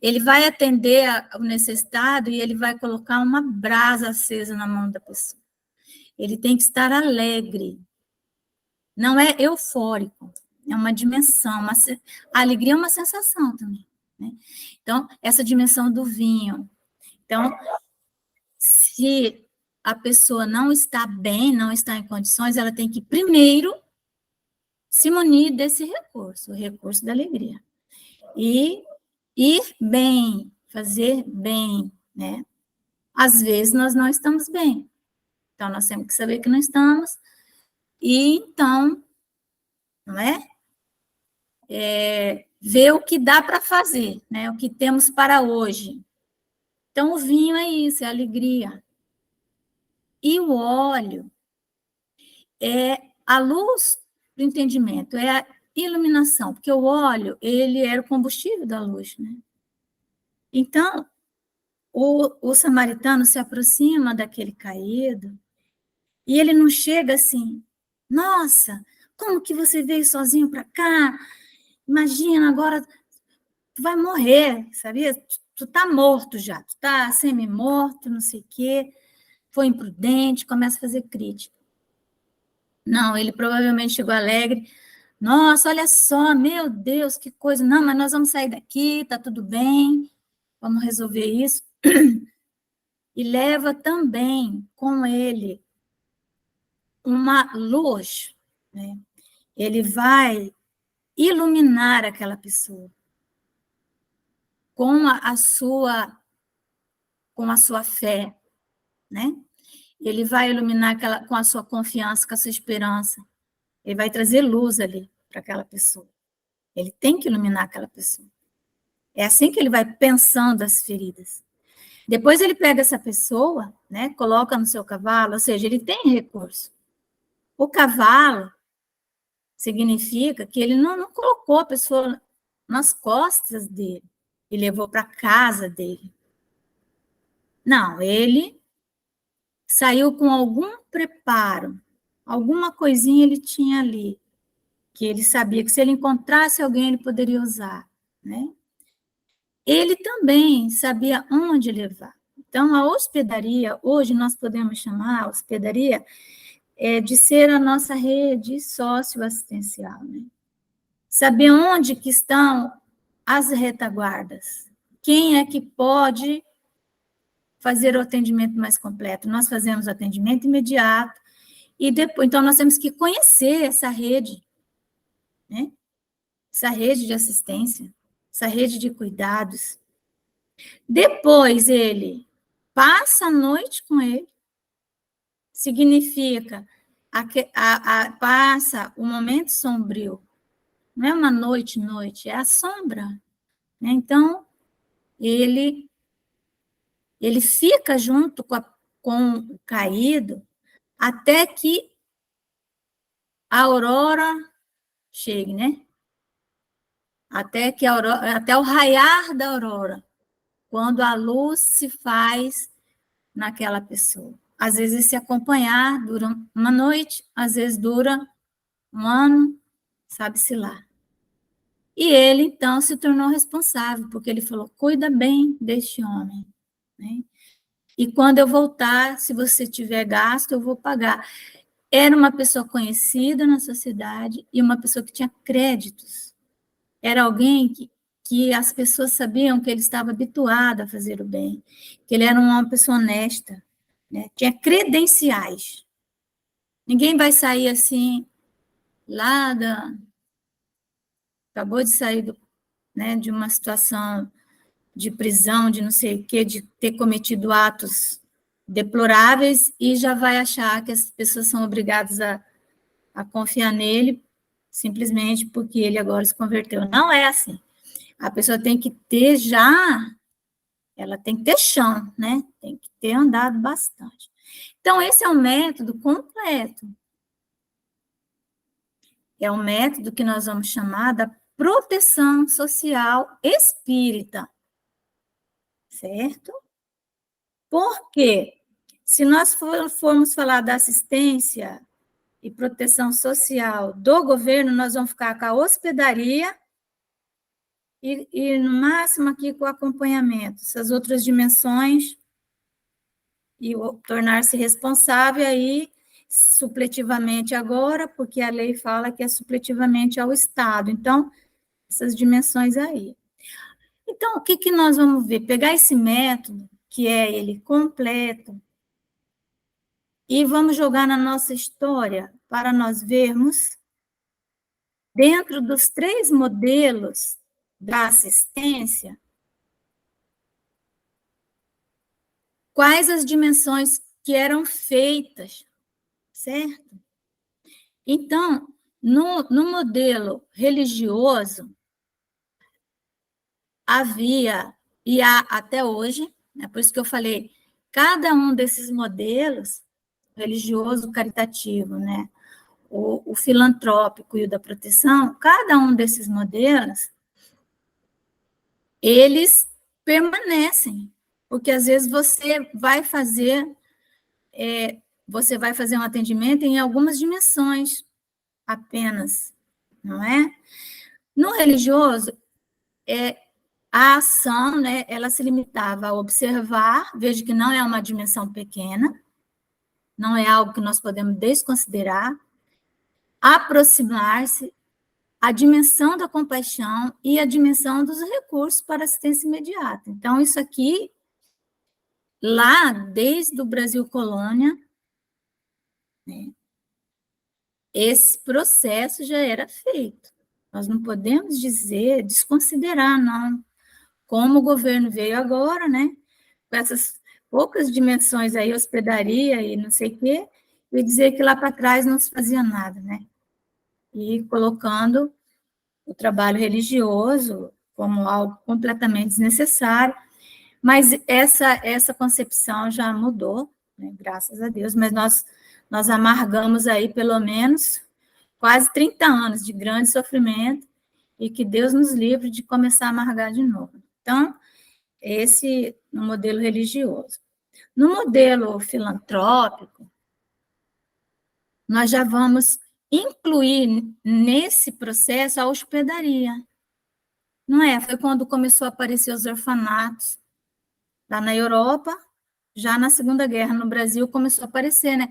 A: Ele vai atender ao necessitado e ele vai colocar uma brasa acesa na mão da pessoa. Ele tem que estar alegre. Não é eufórico, é uma dimensão. A alegria é uma sensação também, né? Então, essa dimensão do vinho. Então, se a pessoa não está bem, não está em condições, ela tem que primeiro se munir desse recurso, o recurso da alegria. E ir bem, fazer bem, né? Às vezes nós não estamos bem. Então, nós temos que saber que não estamos. E então, não é? ver o que dá para fazer, né? O que temos para hoje. Então, o vinho é isso, é alegria. E o óleo é a luz do entendimento, é a iluminação, porque o óleo, ele era o combustível da luz, né? Então, o samaritano se aproxima daquele caído e ele não chega assim, nossa, como que você veio sozinho para cá? Imagina, agora tu vai morrer, sabia? Tu tá morto já, tu tá semi-morto, não sei o quê, foi imprudente, começa a fazer crítica. Não, ele provavelmente chegou alegre. Nossa, olha só, meu Deus, que coisa. Não, mas nós vamos sair daqui, tá tudo bem, vamos resolver isso. E leva também com ele uma luz, né? Ele vai iluminar aquela pessoa com a sua fé, né? Ele vai iluminar aquela, com a sua confiança, com a sua esperança. Ele vai trazer luz ali para aquela pessoa. Ele tem que iluminar aquela pessoa. É assim que ele vai pensando as feridas. Depois ele pega essa pessoa, né, coloca no seu cavalo, ou seja, ele tem recurso. O cavalo significa que ele não colocou a pessoa nas costas dele e levou para casa dele. Não, ele saiu com algum preparo, alguma coisinha ele tinha ali, que ele sabia que se ele encontrasse alguém, ele poderia usar, né? Ele também sabia onde levar. Então, a hospedaria, hoje nós podemos chamar a hospedaria de ser a nossa rede socioassistencial, né? Saber onde que estão as retaguardas. Quem é que pode fazer o atendimento mais completo? Nós fazemos o atendimento imediato e depois, então nós temos que conhecer essa rede, né? Essa rede de assistência, essa rede de cuidados. Depois ele passa a noite com ele, significa passa o momento sombrio. Não é uma noite, é a sombra. Né? Então, ele fica junto com o caído até que a aurora chegue, né? Até o raiar da aurora, quando a luz se faz naquela pessoa. Às vezes, se acompanhar dura uma noite, às vezes dura um ano, sabe-se lá. E ele, então, se tornou responsável, porque ele falou, cuida bem deste homem, né? E quando eu voltar, se você tiver gasto, eu vou pagar. Era uma pessoa conhecida na sociedade e uma pessoa que tinha créditos. Era alguém que as pessoas sabiam que ele estava habituado a fazer o bem, que ele era uma pessoa honesta, né? Tinha credenciais. Ninguém vai sair assim, acabou de sair né, de uma situação de prisão, de não sei o quê, de ter cometido atos deploráveis e já vai achar que as pessoas são obrigadas a confiar nele simplesmente porque ele agora se converteu. Não é assim. A pessoa tem que ter ela tem que ter chão, né? Tem que ter andado bastante. Então, esse é um método completo. É um método que nós vamos chamar da proteção social espírita. Certo? Porque se nós formos falar da assistência e proteção social do governo, nós vamos ficar com a hospedaria e no máximo aqui com o acompanhamento, essas outras dimensões, e tornar-se responsável aí supletivamente agora, porque a lei fala que é supletivamente ao Estado. Então, essas dimensões aí. Então, o que nós vamos ver? Pegar esse método, que é ele completo, e vamos jogar na nossa história para nós vermos, dentro dos 3 modelos da assistência, quais as dimensões que eram feitas, certo? Então, no modelo religioso, havia, e há até hoje, né, por isso que eu falei, cada um desses modelos, religioso, caritativo, né, o filantrópico e o da proteção, cada um desses modelos, eles permanecem, porque às vezes você vai fazer um atendimento em algumas dimensões apenas, não é? No religioso, a ação, né, ela se limitava a observar, veja que não é uma dimensão pequena, não é algo que nós podemos desconsiderar, aproximar-se, a dimensão da compaixão e a dimensão dos recursos para assistência imediata. Então, isso aqui, lá, desde o Brasil colônia, né, esse processo já era feito. Nós não podemos dizer, desconsiderar, não. Como o governo veio agora, né, com essas poucas dimensões aí, hospedaria e não sei o quê, e dizer que lá para trás não se fazia nada, né? E colocando o trabalho religioso como algo completamente desnecessário, mas essa concepção já mudou, né, graças a Deus, mas nós amargamos aí pelo menos quase 30 anos de grande sofrimento e que Deus nos livre de começar a amargar de novo. Então, esse no modelo religioso. No modelo filantrópico, nós já vamos incluir nesse processo a hospedaria. Não é? Foi quando começou a aparecer os orfanatos lá na Europa, já na Segunda Guerra no Brasil começou a aparecer, né?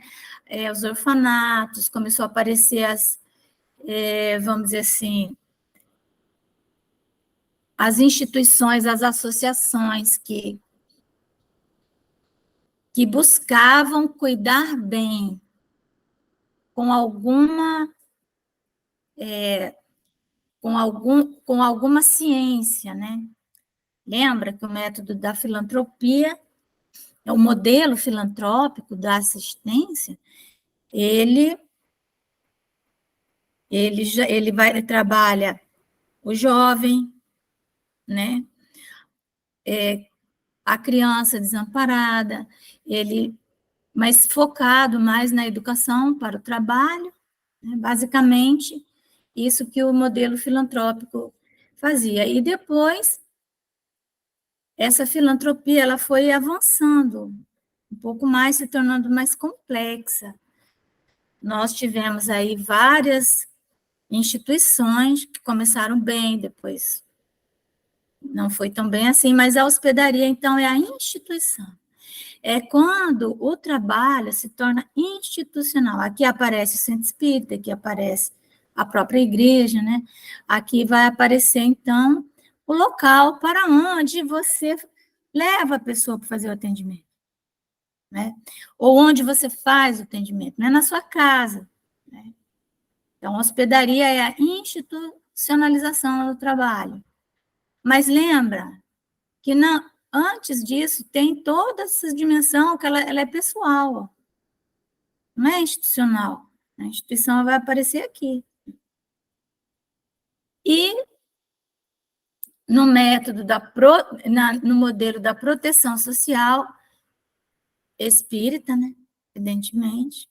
A: Os orfanatos, começou a aparecer vamos dizer assim, as instituições, as associações que buscavam cuidar bem com alguma ciência, né? Lembra que o método da filantropia, o modelo filantrópico da assistência, ele trabalha o jovem, né? A criança desamparada, mas focado mais na educação para o trabalho, né? Basicamente, isso que o modelo filantrópico fazia. E depois, essa filantropia ela foi avançando, um pouco mais, se tornando mais complexa. Nós tivemos aí várias instituições que começaram bem, depois não foi tão bem assim, mas a hospedaria, então, é a instituição. É quando o trabalho se torna institucional. Aqui aparece o centro espírita, aqui aparece a própria igreja, né? Aqui vai aparecer, então, o local para onde você leva a pessoa para fazer o atendimento, né? Ou onde você faz o atendimento, não é na sua casa, né? Então, a hospedaria é a institucionalização do trabalho. Mas lembra que antes disso tem toda essa dimensão que ela é pessoal, não é institucional. A instituição vai aparecer aqui. E no método no modelo da proteção social espírita, né, evidentemente,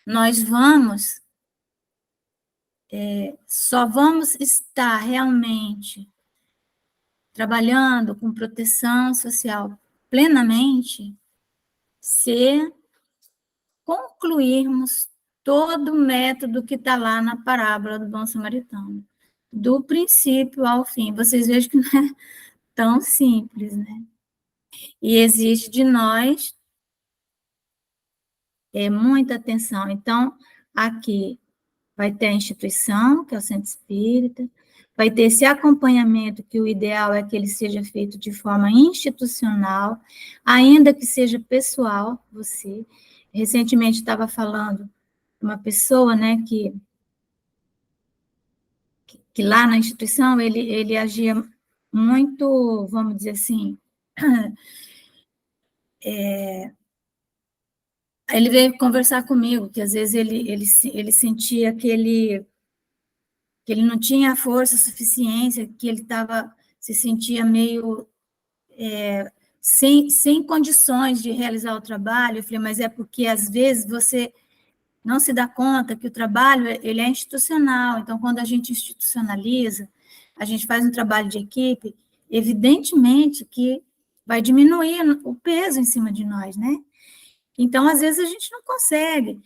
A: nós só vamos estar realmente trabalhando com proteção social plenamente se concluirmos todo o método que está lá na parábola do bom samaritano, do princípio ao fim. Vocês vejam que não é tão simples, né? E exige de nós muita atenção. Então, aqui vai ter a instituição, que é o centro espírita, vai ter esse acompanhamento, que o ideal é que ele seja feito de forma institucional, ainda que seja pessoal, você. Recentemente estava falando uma pessoa, né, que lá na instituição ele agia muito, vamos dizer assim, ele veio conversar comigo, que às vezes ele sentia que ele não tinha força suficiente, que ele estava se sentia meio sem condições de realizar o trabalho. Eu falei, mas é porque, às vezes, você não se dá conta que o trabalho ele é institucional. Então, quando a gente institucionaliza, a gente faz um trabalho de equipe, evidentemente que vai diminuir o peso em cima de nós, né? Então, às vezes, a gente não consegue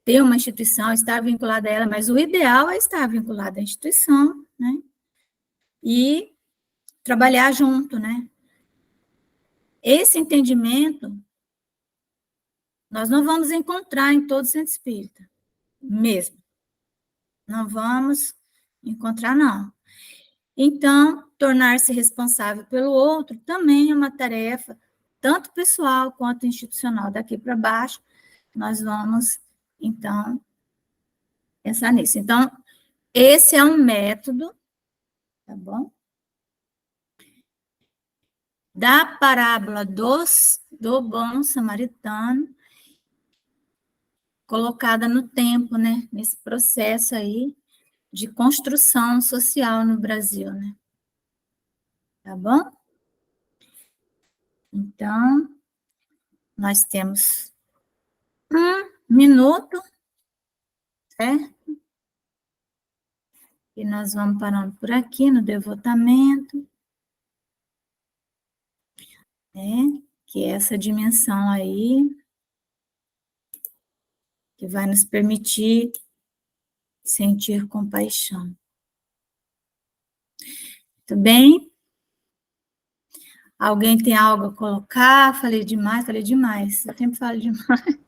A: ter uma instituição, estar vinculada a ela, mas o ideal é estar vinculado à instituição, né? E trabalhar junto, né? Esse entendimento nós não vamos encontrar em todo centro espírita, mesmo. Não vamos encontrar, não. Então, tornar-se responsável pelo outro também é uma tarefa, tanto pessoal quanto institucional. Daqui para baixo, nós vamos, então, pensar nisso. Então, esse é um método, tá bom? Da parábola do bom samaritano, colocada no tempo, né? Nesse processo aí de construção social no Brasil, né? Tá bom? Então, nós temos 1 minuto, certo? E nós vamos parando por aqui no devotamento, né? Que é essa dimensão aí, que vai nos permitir sentir compaixão. Tudo bem? Alguém tem algo a colocar? Falei demais. Eu sempre falo demais.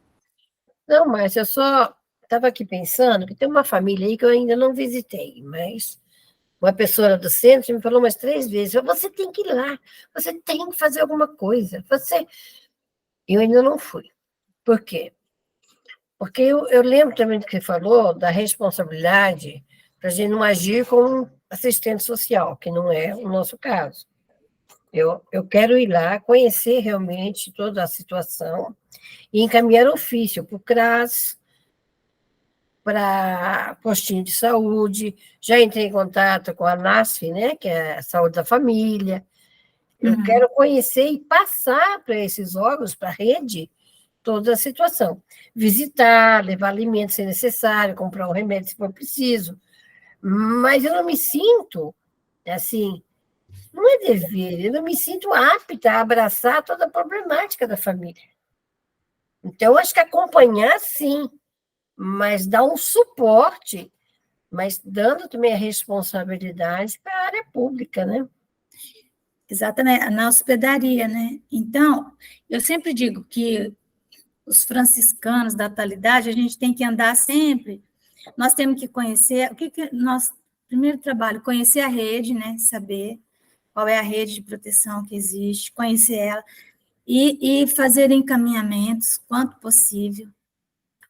B: Não, mas eu só estava aqui pensando que tem uma família aí que eu ainda não visitei, mas uma pessoa do centro me falou umas 3 vezes, você tem que ir lá, você tem que fazer alguma coisa. Eu ainda não fui. Por quê? Porque eu lembro também do que você falou, da responsabilidade para a gente não agir como assistente social, que não é o nosso caso. Eu quero ir lá, conhecer realmente toda a situação e encaminhar ofício para o CRAS, para postinho de saúde, já entrei em contato com a NASF, né, que é a Saúde da Família. Eu quero conhecer e passar para esses órgãos, para a rede, toda a situação. Visitar, levar alimentos se necessário, comprar um remédio se for preciso. Mas eu não me sinto, assim, não é dever, eu não me sinto apta a abraçar toda a problemática da família. Então, eu acho que acompanhar, sim, mas dar um suporte, mas dando também a responsabilidade para a área pública, né?
A: Exatamente, na hospedaria, né? Então, eu sempre digo que os franciscanos da atualidade, a gente tem que andar sempre, nós temos que conhecer, primeiro trabalho, conhecer a rede, né? Saber qual é a rede de proteção que existe, conhecer ela, e fazer encaminhamentos, quanto possível,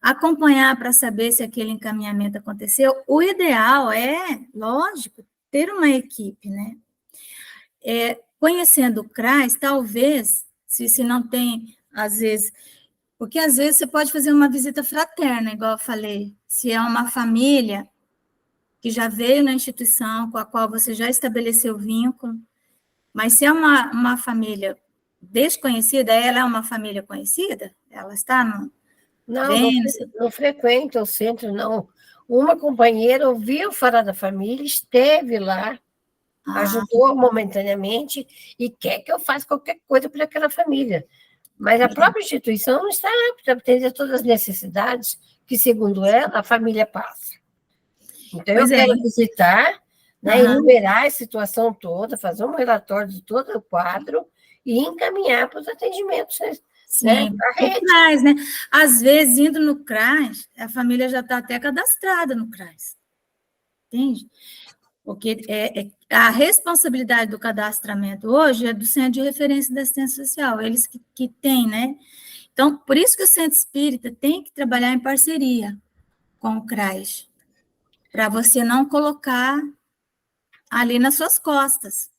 A: acompanhar para saber se aquele encaminhamento aconteceu. O ideal é, lógico, ter uma equipe, né? Conhecendo o CRAS, talvez, se não tem, às vezes, porque às vezes você pode fazer uma visita fraterna, igual eu falei, se é uma família que já veio na instituição, com a qual você já estabeleceu vínculo, mas se é uma família desconhecida, ela é uma família conhecida? Ela está no...
B: Não frequenta o centro, não. Uma companheira ouviu falar da família, esteve lá, ajudou momentaneamente e quer que eu faça qualquer coisa para aquela família. Mas a própria instituição não está apta para atender todas as necessidades que, segundo ela, a família passa. Então, eu quero visitar, né, enumerar a situação toda, fazer um relatório de todo o quadro e encaminhar para os atendimentos, né?
A: Sim, o CRAS, né? Às vezes, indo no CRAS, a família já está até cadastrada no CRAS. Entende? Porque a responsabilidade do cadastramento hoje é do Centro de Referência da Assistência Social, eles que têm, né? Então, por isso que o Centro Espírita tem que trabalhar em parceria com o CRAS, para você não colocar ali nas suas costas.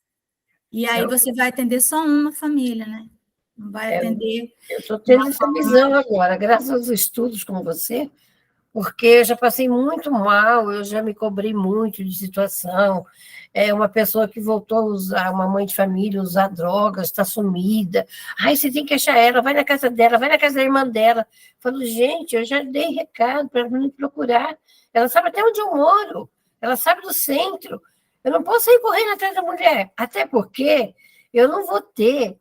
A: E aí você vai atender só uma família, né? Não vai atender...
B: Eu estou tendo essa visão agora, graças aos estudos como você, porque eu já passei muito mal, eu já me cobrei muito de situação. É uma pessoa que voltou a usar, uma mãe de família, usar drogas, está sumida. Ai, você tem que achar ela, vai na casa dela, vai na casa da irmã dela. Eu falo, gente, eu já dei recado para ela me procurar. Ela sabe até onde eu moro, ela sabe do centro. Eu não posso ir correndo atrás da mulher, até porque eu não vou ter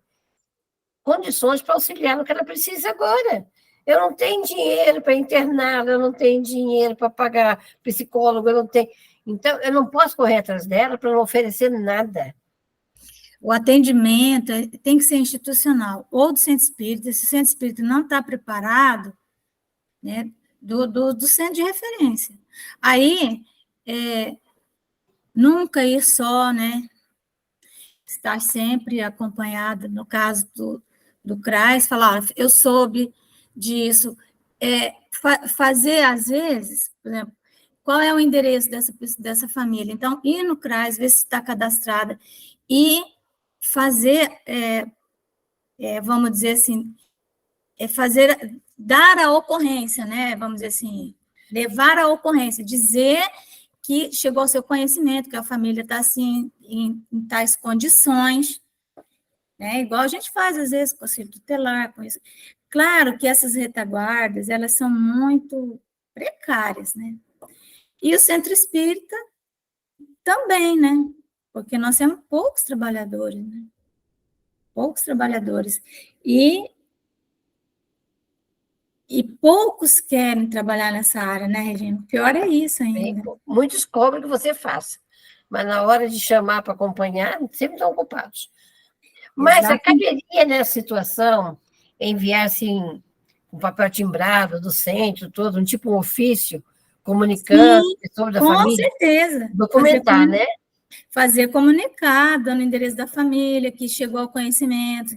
B: condições para auxiliar no que ela precisa agora. Eu não tenho dinheiro para interná-la, eu não tenho dinheiro para pagar psicólogo, eu não tenho. Então, eu não posso correr atrás dela para não oferecer nada.
A: O atendimento tem que ser institucional, ou do centro espírita. Se o centro espírita não está preparado, né, do centro de referência. Aí, nunca ir só, né, estar sempre acompanhado, no caso do CRAS, falar, eu soube disso, fazer, às vezes, por exemplo, qual é o endereço dessa família? Então, ir no CRAS, ver se está cadastrada, e fazer, vamos dizer assim, dar a ocorrência, né, vamos dizer assim, levar a ocorrência, dizer que chegou ao seu conhecimento, que a família está assim, em tais condições, né? Igual a gente faz, às vezes, com o conselho tutelar, com isso. Claro que essas retaguardas, elas são muito precárias, né? E o centro espírita também, né? Porque nós temos poucos trabalhadores, né? Poucos trabalhadores. E poucos querem trabalhar nessa área, né, Regina? Pior é isso ainda.
B: Muitos cobram que você faça, mas na hora de chamar para acompanhar, sempre estão ocupados. Mas caberia nessa situação enviar, assim, um papel timbrado do centro, todo, um ofício, comunicando sobre a família?
A: Com certeza.
B: Documentar, né?
A: Fazer comunicar, dando o endereço da família, que chegou ao conhecimento,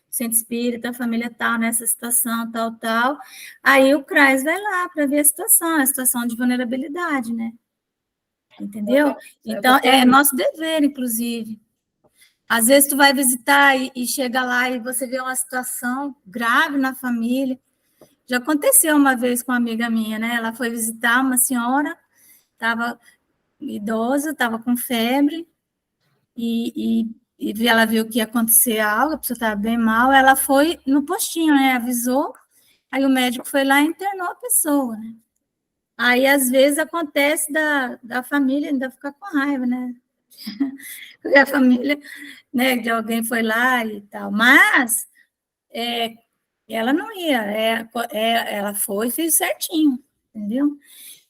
A: centro espírita, a família tal, nessa situação, tal. Aí o CRAS vai lá para ver a situação de vulnerabilidade, né? Entendeu? Então, é nosso dever, inclusive. Às vezes tu vai visitar e chega lá e você vê uma situação grave na família. Já aconteceu uma vez com uma amiga minha, né? Ela foi visitar uma senhora, estava idosa, estava com febre, e ela viu que ia acontecer algo, a pessoa estava bem mal, ela foi no postinho, né? Avisou, aí o médico foi lá e internou a pessoa, né? Aí, às vezes, acontece da família ainda ficar com raiva, né? Porque a família, né, de alguém foi lá e tal, mas ela não ia, ela foi e fez certinho, entendeu?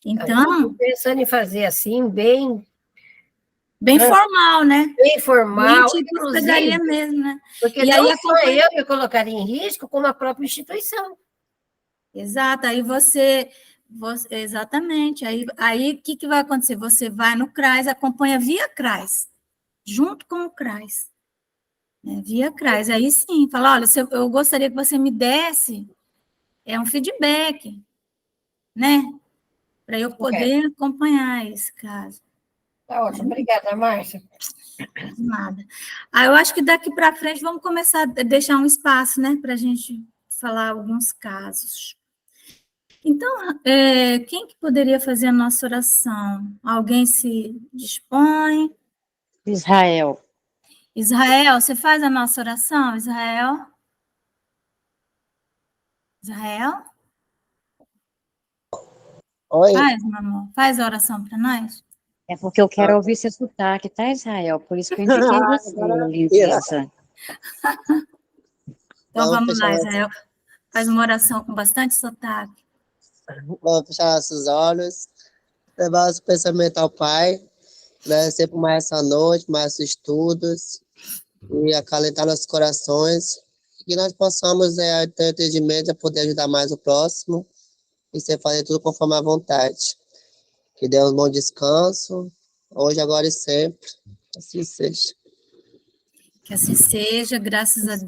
A: Então,
B: eu estou pensando em fazer assim, bem
A: formal, né?
B: Bem formal,
A: Bem tipo hospedaria mesmo, né?
B: Porque
A: e
B: não
A: aí
B: só eu me colocaria em risco, como a própria instituição.
A: Exato, aí você exatamente, aí o que vai acontecer? Você vai no CRAS, acompanha via CRAS, junto com o CRAS, né? Via CRAS, aí sim, fala, olha, eu gostaria que você me desse um feedback, né? Para eu poder acompanhar esse caso.
B: Tá ótimo, obrigada, Márcia.
A: Nada. Eu acho que daqui para frente vamos começar a deixar um espaço, né, para a gente falar alguns casos. Então, quem que poderia fazer a nossa oração? Alguém se dispõe?
D: Israel.
A: Israel, você faz a nossa oração, Israel? Israel?
C: Oi?
A: Faz, meu amor. Faz a oração para nós?
D: É porque eu quero ouvir seu sotaque, tá, Israel? Por isso que eu indiquei você, lindeza.
A: Então, vamos lá,
C: fechar,
A: Israel. Faz uma oração com bastante sotaque.
C: vamos fechar nossos olhos, levar nosso pensamento ao Pai, né, sempre mais essa noite, mais esses estudos, e acalentar nossos corações, que nós possamos ter entendimento a poder ajudar mais o próximo, e você fazer tudo conforme a vontade. Que dê um bom descanso, hoje, agora e sempre. Assim seja.
A: Que assim seja, graças a Deus.